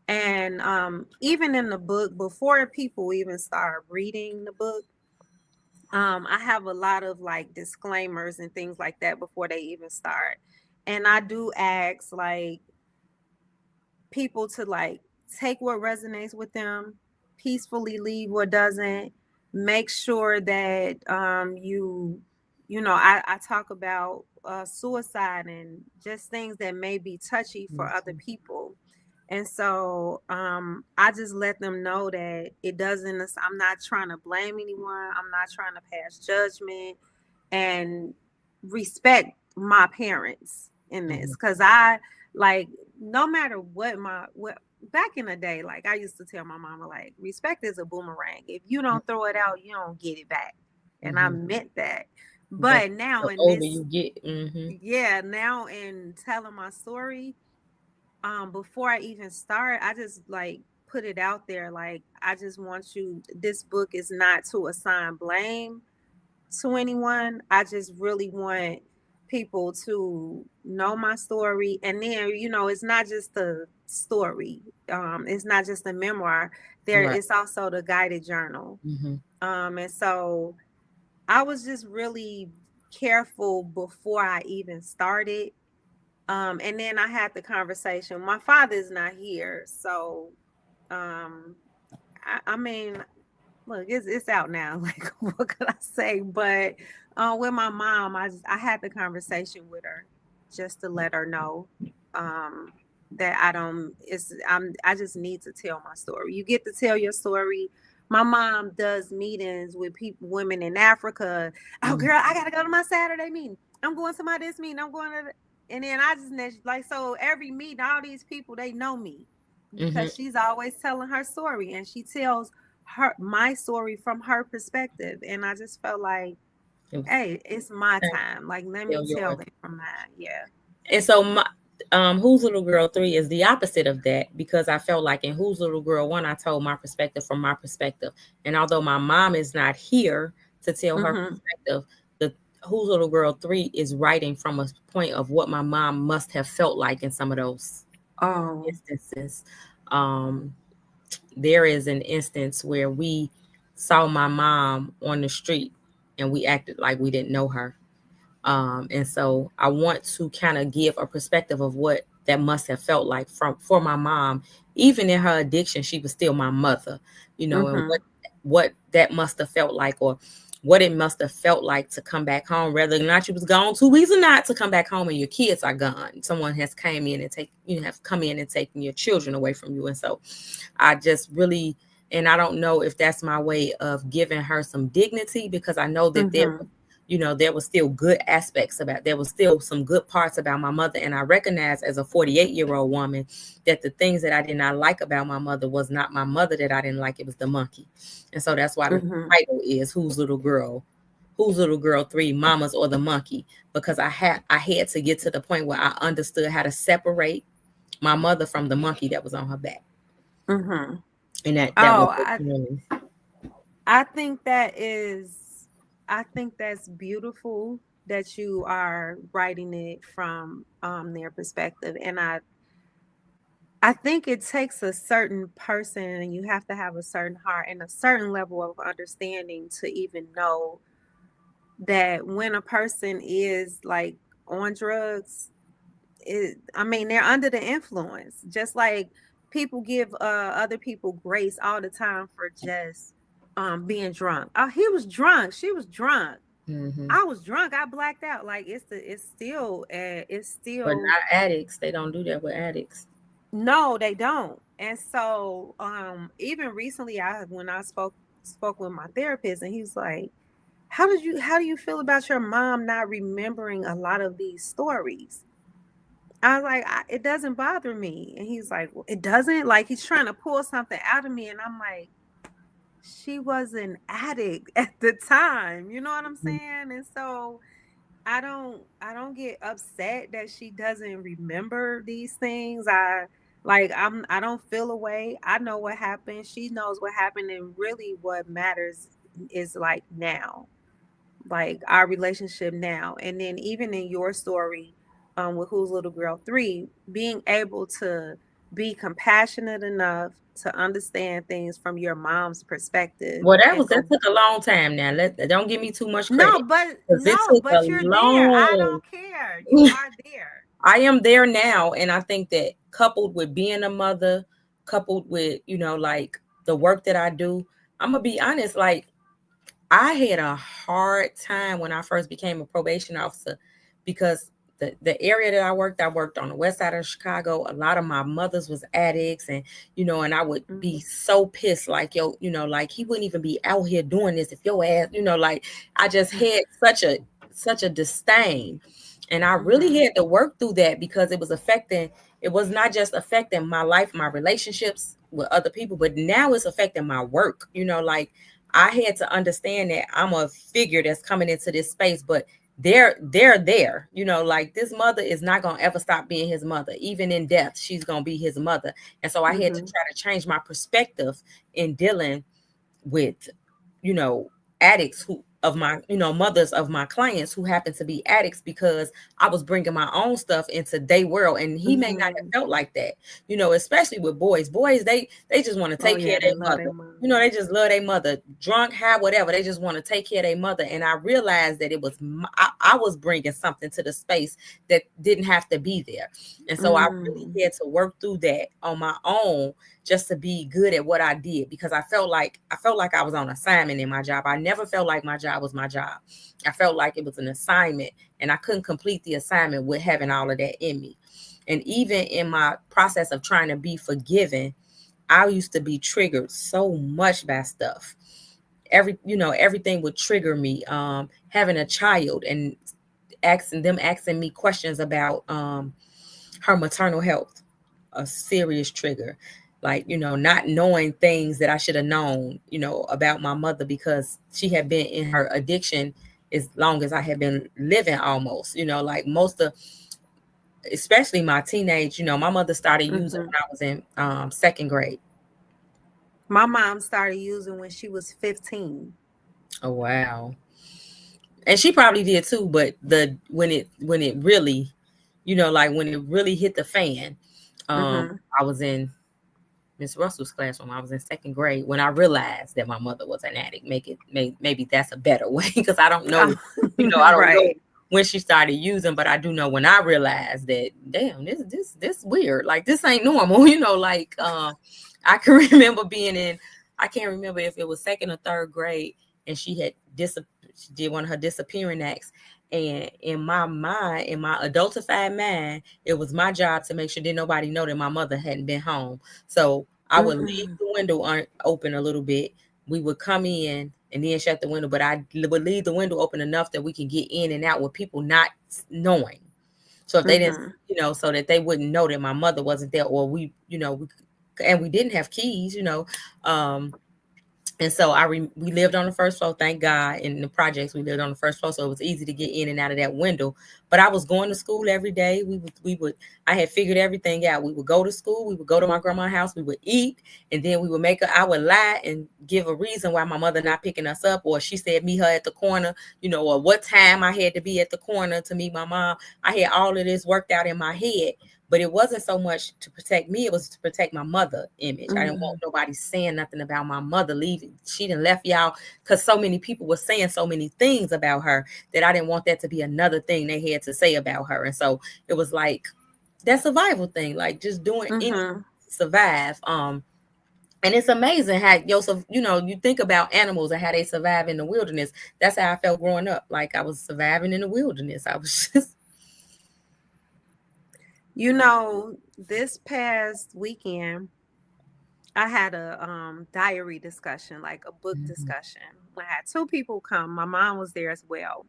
And even in the book, before people even start reading the book, I have a lot of like disclaimers and things like that before they even start. And I do ask like people to like take what resonates with them, peacefully leave what doesn't. Make sure that I talk about suicide and just things that may be touchy for other people. And so I just let them know that I'm not trying to blame anyone. I'm not trying to pass judgment, and respect my parents in this. Mhm. Cause I like, no matter what back in the day, like I used to tell my mama, like, respect is a boomerang. If you don't throw it out, you don't get it back. And I Mhm. meant that. But But now the in older this, you get, yeah, now in telling my story, before I even start, I just like put it out there. Like, I just want you, this book is not to assign blame to anyone. I just really want people to know my story. And then, it's not just the story. It's not just a memoir. right. It's also the guided journal. Hmm. And so I was just really careful before I even started. And then I had the conversation. My father's not here, so um, I mean, look, it's out now. Like, what could I say? But with my mom, I had the conversation with her just to let her know um, that I just need to tell my story. You get to tell your story. My mom does meetings with women in Africa. Oh, girl, I gotta go to my Saturday meeting. I'm going to my this meeting. I'm going to, and then I just like, so every meeting, all these people, they know me Hmm. because she's always telling her story, and she tells my story from her perspective. And I just felt like, hey, it's my time. Like, let me Tell tell yours. it from mine. Yeah. And so Who's Little Girl 3 is the opposite of that, because I felt like in Who's Little Girl 1, I told my perspective from my perspective. And although my mom is not here to tell her Mm-hmm. perspective, the Who's Little Girl 3 is writing from a point of what my mom must have felt like in some of those Oh. instances. Um, there is an instance where we saw my mom on the street and we acted like we didn't know her. And so I want to kind of give a perspective of what that must have felt like from for my mom. Even in her addiction, she was still my mother, and Mm-hmm. what that must have felt like, or what it must have felt like to come back home, whether or not you was gone 2 weeks or not, to come back home and your kids are gone. Someone has came in and have come in and taken your children away from you. And so I just really, and I don't know if that's my way of giving her some dignity, because I know that Mm-hmm. there was still good aspects about, there was still some good parts about my mother. And I recognize as a 48-year-old woman that the things that I did not like about my mother was not my mother that I didn't like, it was the monkey. And so that's why the Mm-hmm. title is Who's Little Girl 3, Mamas or the Monkey, because I had to get to the point where I understood how to separate my mother from the monkey that was on her back. Mm-hmm. And that was Oh, the journey. I think that's beautiful that you are writing it from their perspective. And I think it takes a certain person, and you have to have a certain heart and a certain level of understanding to even know that when a person is like on drugs, I mean, they're under the influence. Just like people give other people grace all the time for just being drunk. Oh, he was drunk, she was drunk, Mm-hmm. I was drunk, I blacked out. Like it's But still not addicts. They don't do that with addicts. no, they don't. And so even recently, when I spoke with my therapist, and he was like, how do you feel about your mom not remembering a lot of these stories? I was like, it doesn't bother me. And he's like, well, it doesn't? Like, he's trying to pull something out of me. And I'm like, she was an addict at the time. You know what I'm saying? And so I don't get upset that she doesn't remember these things. I don't feel away. I know what happened. She knows what happened. And really what matters is like now, like our relationship now. And then even in your story, with Who's Little Girl 3, being able to be compassionate enough to understand things from your mom's perspective. Well, And that so took a long time. Now, don't give me too much no, credit, but because it no, took a but you're there. I long. don't care. You are there. I am there now, and I think that coupled with being a mother, coupled with like the work that I do, I'm gonna be honest. Like, I had a hard time when I first became a probation officer, because the area that I worked on the west side of Chicago. A lot of my mothers was addicts, and I would be Mhm. so pissed, like, yo, like, he wouldn't even be out here doing this if your ass, like, I just had such a disdain. And I really Mhm. had to work through that, because it was not just affecting my life, my relationships with other people, but now it's affecting my work. Like, I had to understand that I'm a figure that's coming into this space, but they're there. Like, this mother is not gonna ever stop being his mother. Even in death, she's gonna be his mother. And so I had to Mhm. try to change my perspective in dealing with, you know, addicts who of my, mothers of my clients who happen to be addicts, because I was bringing my own stuff into their world, and he may not have Mhm. felt like that, especially with boys. Boys, they just want to Oh take care yeah, of they their love their mother. mom. They just love their mother, drunk, high, whatever. They just want to take care of their mother. And I realized that it was I was bringing something to the space that didn't have to be there. And so I really Mm. had to work through that on my own, just to be good at what I did, because I felt like I was on assignment in my job. I never felt like my job was my job. I felt like it was an assignment, and I couldn't complete the assignment with having all of that in me. And even in my process of trying to be forgiven, I used to be triggered so much by stuff. Everything would trigger me. Having a child and asking me questions about her maternal health, a serious trigger. Like, not knowing things that I should have known, about my mother, because she had been in her addiction as long as I had been living, almost, like most of especially my teenage, my mother started using Mm-hmm. when I was in second grade. My mom started using when she was 15. Oh wow. And she probably did too, but the when it really, like when it really hit the fan, Mm-hmm. I was in Miss Russell's classroom. I was in second grade when I realized that my mother was an addict. Maybe that's a better way because I don't know, I don't know Right. when she started using, but I do know when I realized that damn, this weird. Like this ain't normal, like I can remember being in I can't remember if it was second or third grade and she did one of her disappearing acts. And in my mind, in my adultified mind, it was my job to make sure didn't nobody know that my mother hadn't been home. So I would leave Mm-mm. the window open a little bit. We would come in and then shut the window, but I would leave the window open enough that we can get in and out with people not knowing. So if they didn't, Mm-hmm. so that they wouldn't know that my mother wasn't there, or and we didn't have keys, and so we lived on the first floor, thank God. In the projects, we lived on the first floor, so it was easy to get in and out of that window. But I was going to school every day. We would. I had figured everything out. We would go to school. We would go to my grandma's house. We would eat, and then we would I would lie and give a reason why my mother not picking us up, or she said meet her at the corner, or what time I had to be at the corner to meet my mom. I had all of this worked out in my head. But it wasn't so much to protect me; it was to protect my mother image. I didn't want Mm-hmm. nobody saying nothing about my mother leaving. She didn't left y'all because so many people were saying so many things about her that I didn't want that to be another thing they had to say about her. And so it was like that survival thing, like just doing anything Mm-hmm. to survive. And it's amazing how you think about animals and how they survive in the wilderness. That's how I felt growing up. Like I was surviving in the wilderness. I was just This past weekend, I had a diary discussion, like a book Mhm. discussion. I had two people come. My mom was there as well.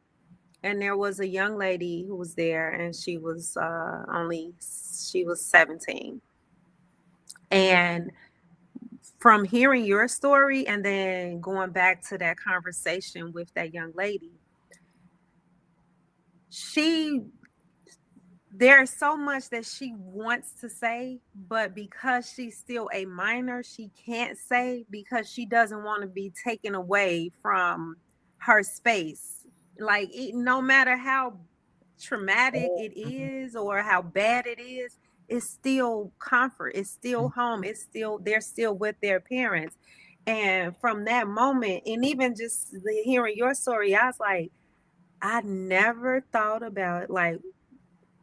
And there was a young lady who was there, and she was 17. And from hearing your story and then going back to that conversation with that young lady, she there's so much that she wants to say, but because she's still a minor, she can't say because she doesn't want to be taken away from her space. Like, no matter how traumatic Oh, it mhm. is or how bad it is, it's still comfort. It's still home. They're still with their parents. And from that moment, and even just hearing your story, I was like, I never thought about like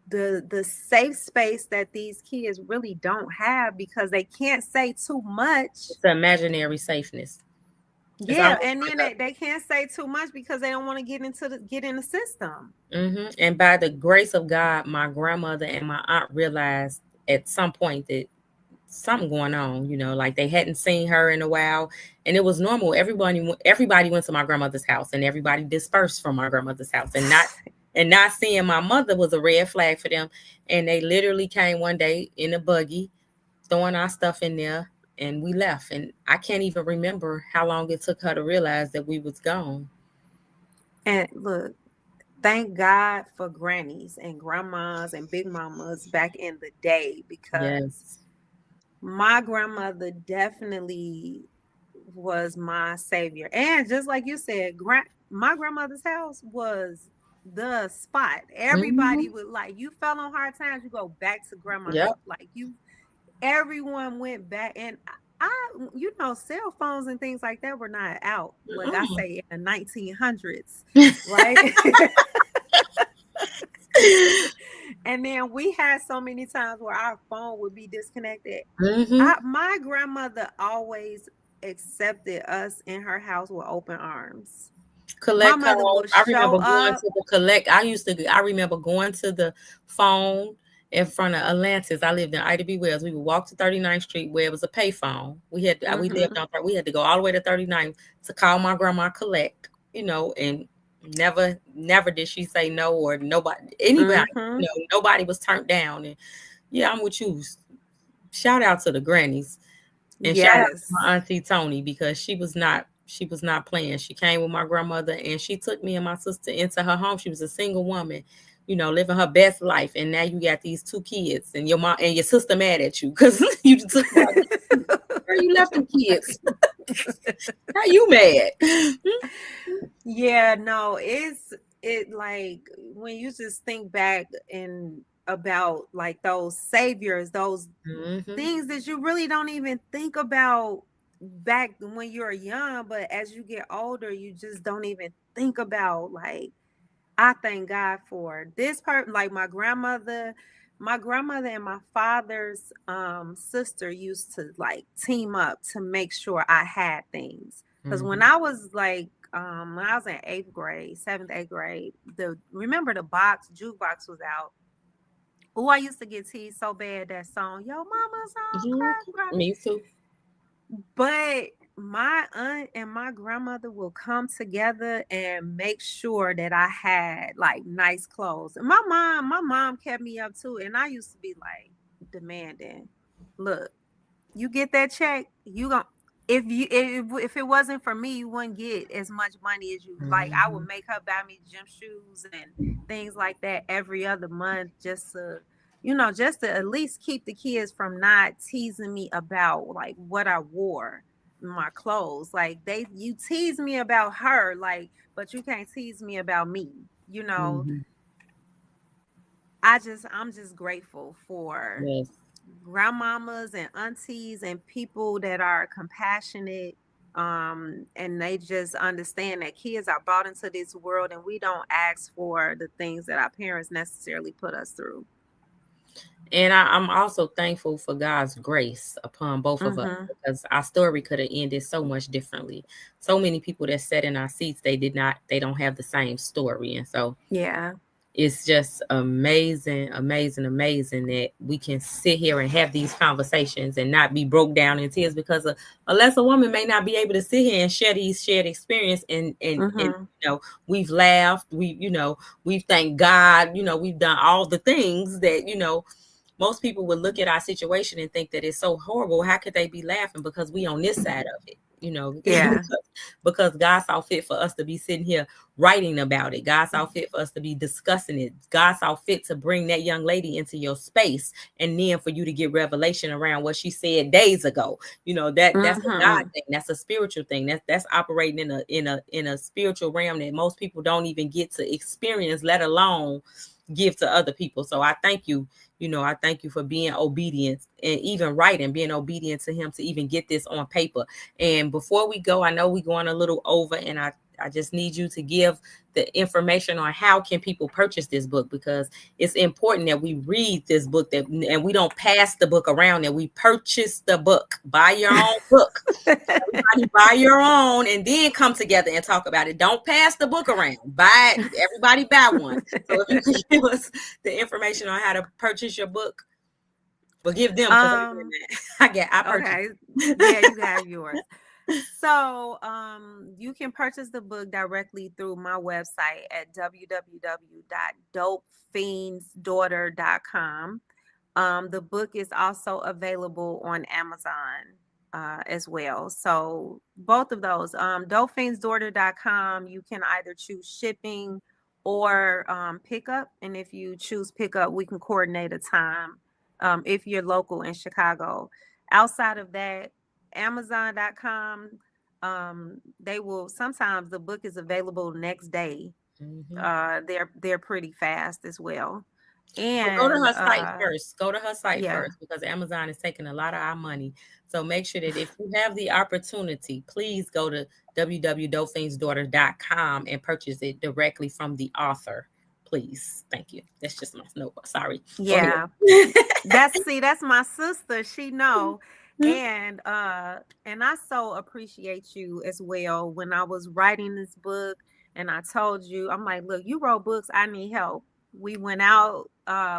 the safe space that these kids really don't have because they can't say too much. It's an imaginary safeness. It's Yeah, almost and then like they can't say too much because they don't want to get in the system. And by the grace of God, my grandmother and my aunt realized at some point that something going on, like they hadn't seen her in a while. And it was normal. Everybody went to my grandmother's house and everybody dispersed from my grandmother's house. And not seeing my mother was a red flag for them. And they literally came one day in a buggy, throwing our stuff in there, and we left. And I can't even remember how long it took her to realize that we was gone. And look, thank God for grannies and grandmas and big mamas back in the day because Yes. my grandmother definitely was my savior. And just like you said, my grandmother's house was the spot. Hmm. Everybody would like you fell on hard times, you go back to grandma's Yep. house. Like everyone went back and cell phones and things like that were not out. Like I Mm-mm. say in the 1900s, right? And then we had so many times where our phone would be disconnected. Hmm. My grandmother always accepted us in her house with open arms. My Collect mother calls. would I show remember going up. to the collect. I remember going to the phone in front of Atlantis. I lived in Ida B. Wells. We would walk to 39th Street where it was a payphone. We lived Hmm. on we had to go all the way to 39th to call my grandma collect, and never did she say no or anybody, Hmm. nobody was turned down. And yeah, I'm with you. Shout out to the grannies. And shout out to Yes. my auntie Tony because she was not playing. She came with my grandmother and she took me and my sister into her home. She was a single woman. living her best life, and now you got these two kids, and your mom and your sister mad at you because you took all these kids. Where you left them kids? How you mad? Yeah, no, it like when you just think back and about like those saviors, those Mm-hmm. things that you really don't even think about back when you're young, but as you get older, you just don't even think about. Like, I thank God for this part. Like my grandmother and my father's sister used to like team up to make sure I had things. Because when Mm-hmm. I was like when I was in eighth grade, seventh, eighth grade, remember the jukebox was out. Oh, I used to get teased so bad that song, Yo Mama's on crack rock. Me too. But my aunt and my grandmother will come together and make sure that I had like nice clothes. And my mom kept me up too. And I used to be like demanding, look, you get that check, you gon' if it wasn't for me, you wouldn't get as much money as you like. I Mm-hmm. would make her buy me gym shoes and things like that every other month just to at least keep the kids from not teasing me about like what I wore, my clothes. Like you tease me about her, like, but you can't tease me about me. You know, Mm-hmm. I'm just grateful for Yes. grandmamas and aunties and people that are compassionate, and they just understand that kids are brought into this world and we don't ask for the things that our parents necessarily put us through. And I'm also thankful for God's grace upon both of us, Mm-hmm. because our story could have ended so much differently. So many people that sat in our seats, they don't have the same story. And so Yeah. it's just amazing, amazing, amazing that we can sit here and have these conversations and not be broke down in tears, because a lesser woman may not be able to sit here and share these shared experience, and Mm-hmm. we've laughed, we've thanked God, we've done all the things that most people would look at our situation and think that it's so horrible. How could they be laughing? Because we on this side of it, Yeah. because God saw fit for us to be sitting here writing about it. God saw fit for us to be discussing it. God saw fit to bring that young lady into your space, and then for you to get revelation around what she said days ago. That's a God Mm-hmm. thing. That's a spiritual thing. That's operating in a spiritual realm that most people don't even get to experience, let alone give to other people. So I thank you. I thank you for being obedient, and even writing, being obedient to him to even get this on paper. And before we go, I know we're going a little over, and I just need you to give the information on how can people purchase this book, because it's important that we read this book, and we don't pass the book around, that we purchase the book. Buy your own book. Everybody buy your own and then come together and talk about it. Don't pass the book around. Buy it. Everybody buy one. So if you could give us the information on how to purchase your book, well, give them, because I did um that. I purchased okay. Yeah, it. you have yours. So, you can purchase the book directly through my website at www.dopefiendsdaughter.com. The book is also available on Amazon as well. So both of those, dopefiendsdaughter.com, you can either choose shipping or pickup. And if you choose pickup, we can coordinate a time if you're local in Chicago. Outside of that, Amazon.com, they will sometimes the book is available next day. Mhm. They're pretty fast as well. But go to And her site first. Go to her site yeah. first, because Amazon is taking a lot of our money. So make sure that if you have the opportunity, please go to www.dopefiendsdaughter.com and purchase it directly from the author. Please. Thank you. That's just my note. Sorry. Go ahead. Yeah. That's my sister. She know. And I so appreciate you as well. When I was writing this book and I told you, I'm like, look, you wrote books, I need help. We went out,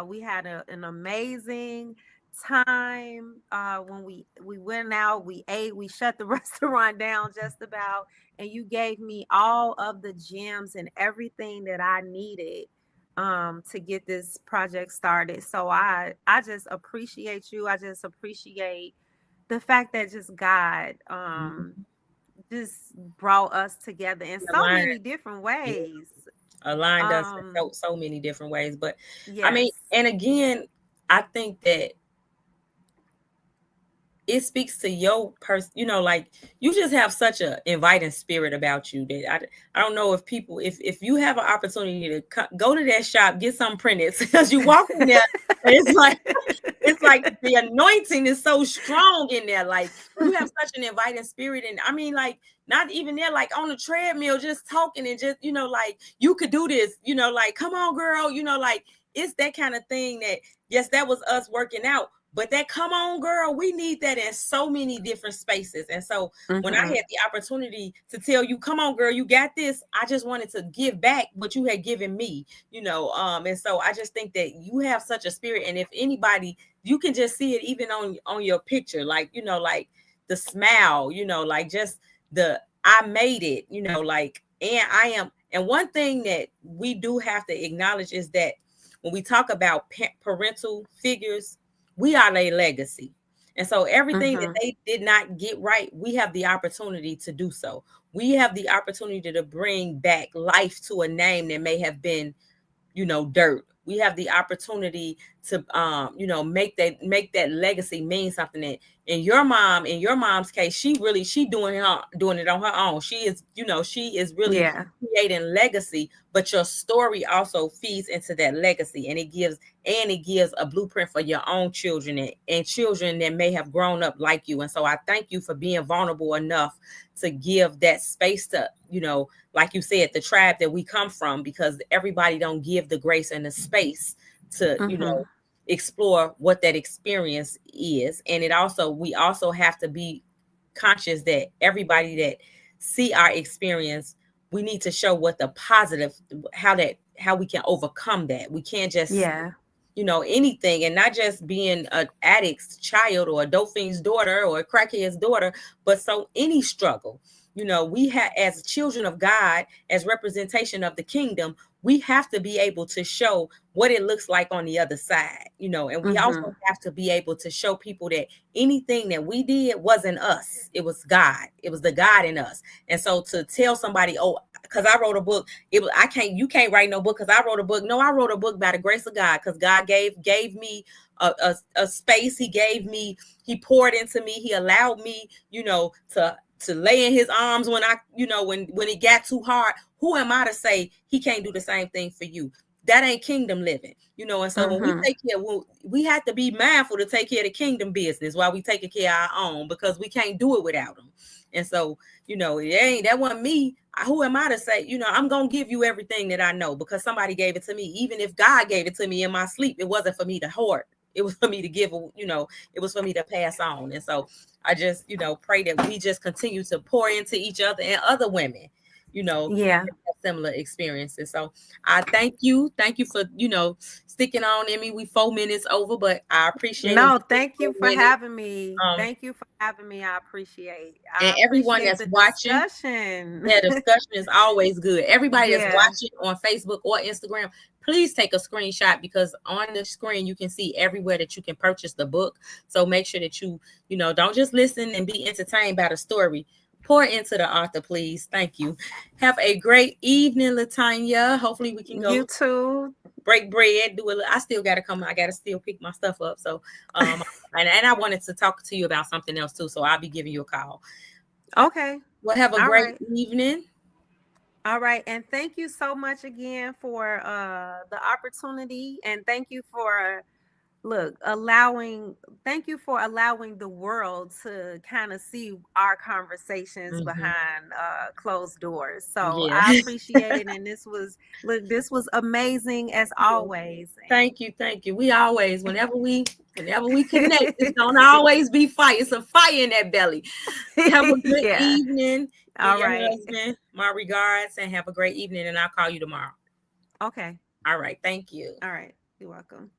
we had an amazing time. When we went out, we ate, we shut the restaurant down just about, and you gave me all of the gems and everything that I needed to get this project started. So I just appreciate you. I just appreciate the fact that just God just brought us together in so Align. many different ways. aligned us in so many different ways. But I mean, Yes. and again, I think that it speaks to your person, like you just have such a inviting spirit about you that I don't know if people, if you have an opportunity to go to that shop, get some printed because you walk in there and it's like the anointing is so strong in there. Like you have such an inviting spirit. And I mean, like not even there, like on the treadmill, just talking and just, like you could do this, like, come on, girl, like it's that kind of thing that, yes, that was us working out. But that come on, girl, we need that in so many different spaces. And so when I had the opportunity to tell you, come on, girl, you got this, I just wanted to give back what you had given me, and so I just think that you have such a spirit. And if anybody, you can just see it even on your picture, like, like the smile, like just the I made it, like, and I am. And one thing that we do have to acknowledge is that when we talk about parental figures, we are their legacy. And so everything that they did not get right, we have the opportunity to do so. We have the opportunity to bring back life to a name that may have been, dirt. We have the opportunity to make that legacy mean something. That in your mom's case, she doing it on her own. She is really creating legacy, but your story also feeds into that legacy, and it gives a blueprint for your own children and children that may have grown up like you. And so I thank you for being vulnerable enough to give that space to, like you said, the tribe that we come from, because everybody don't give the grace and the space to, explore what that experience is. And we also have to be conscious that everybody that see our experience, we need to show what the positive, how we can overcome that. We can't just anything, and not just being an addict's child or a dope fiend's daughter or a crackhead's daughter, but so any struggle, we have, as children of God, as representation of the kingdom, we have to be able to show what it looks like on the other side, and we also have to be able to show people that anything that we did wasn't us. It was God. It was the God in us. And so to tell somebody, oh, because I wrote a book, you can't write no book because I wrote a book. No, I wrote a book by the grace of God, because God gave me a space. He poured into me. He allowed me, to lay in his arms when when it got too hard. Who am I to say he can't do the same thing for you? That ain't kingdom living, and so when we take care, we have to be mindful to take care of the kingdom business while we taking care of our own, because we can't do it without them. And so, that wasn't me. Who am I to say, I'm going to give you everything that I know because somebody gave it to me. Even if God gave it to me in my sleep, it wasn't for me to hoard. It was for me to give, it was for me to pass on. And so I just, pray that we just continue to pour into each other and other women, similar experiences. So I thank you for sticking on in me. We 4 minutes over, but I appreciate it. No, thank you for having me. Thank you for having me. I appreciate everyone that's the watching. discussion. Yeah, discussion is always good. Everybody that's watching on Facebook or Instagram, please take a screenshot, because on the screen you can see everywhere that you can purchase the book. So make sure that you don't just listen and be entertained by the story. Pour into the author, please. Thank you. Have a great evening, Latanya. Hopefully we can go. You too. Break bread. Do it. I still got to come. I got to still pick my stuff up. So, and I wanted to talk to you about something else too. So I'll be giving you a call. Okay. Well, have a great evening. All right. And thank you so much again for the opportunity. And thank you for allowing the world to kind of see our conversations behind closed doors. So I appreciate it. And this was amazing as always. Thank you. We always, whenever we connect, it's gonna always be fire. It's a fire in that belly. Have a good evening. All right. Husband, my regards, and have a great evening. And I'll call you tomorrow. Okay. All right. Thank you. All right. You're welcome.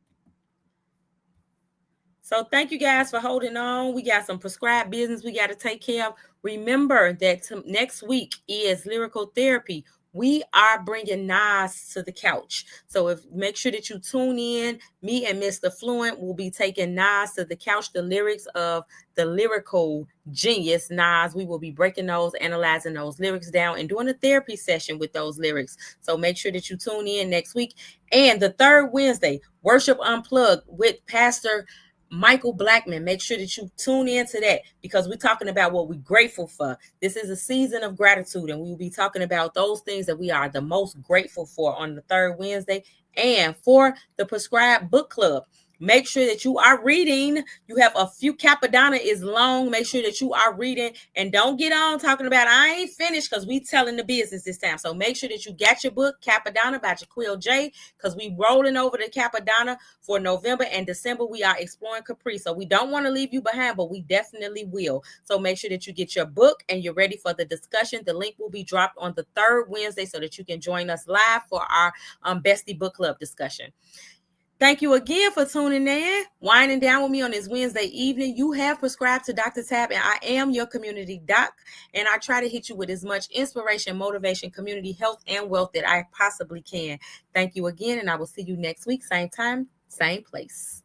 So thank you guys for holding on. We got some prescribed business we got to take care of. Remember that next week is lyrical therapy. we are bringing Nas to the couch. So make sure that you tune in. Me and Mr. Fluent will be taking Nas to the couch, the lyrics of the lyrical genius Nas. We will be breaking those, analyzing those lyrics down, and doing a therapy session with those lyrics. So make sure that you tune in next week. And the third Wednesday, Worship Unplugged with Pastor Michael Blackman. Make sure that you tune into that, because we're talking about what we're grateful for. This is a season of gratitude, and we will be talking about those things that we are the most grateful for on the third Wednesday. And for the Prescribed Book Club, make sure that you are reading. You have a few. Capadonna is long. Make sure that you are reading, and don't get on talking about I ain't finished, because we telling the business this time. So make sure that you got your book, Capadonna by Jaquil J, because we rolling over to Capadonna for November and December. We are exploring Capri. So we don't want to leave you behind, but we definitely will. So make sure that you get your book and you're ready for the discussion. The link will be dropped on the third Wednesday so that you can join us live for our Bestie Book Club discussion. Thank you again for tuning in, winding down with me on this Wednesday evening. You have prescribed to Dr. Tabb, and I am your community doc, and I try to hit you with as much inspiration, motivation, community health, and wealth that I possibly can. Thank you again, and I will see you next week, same time, same place.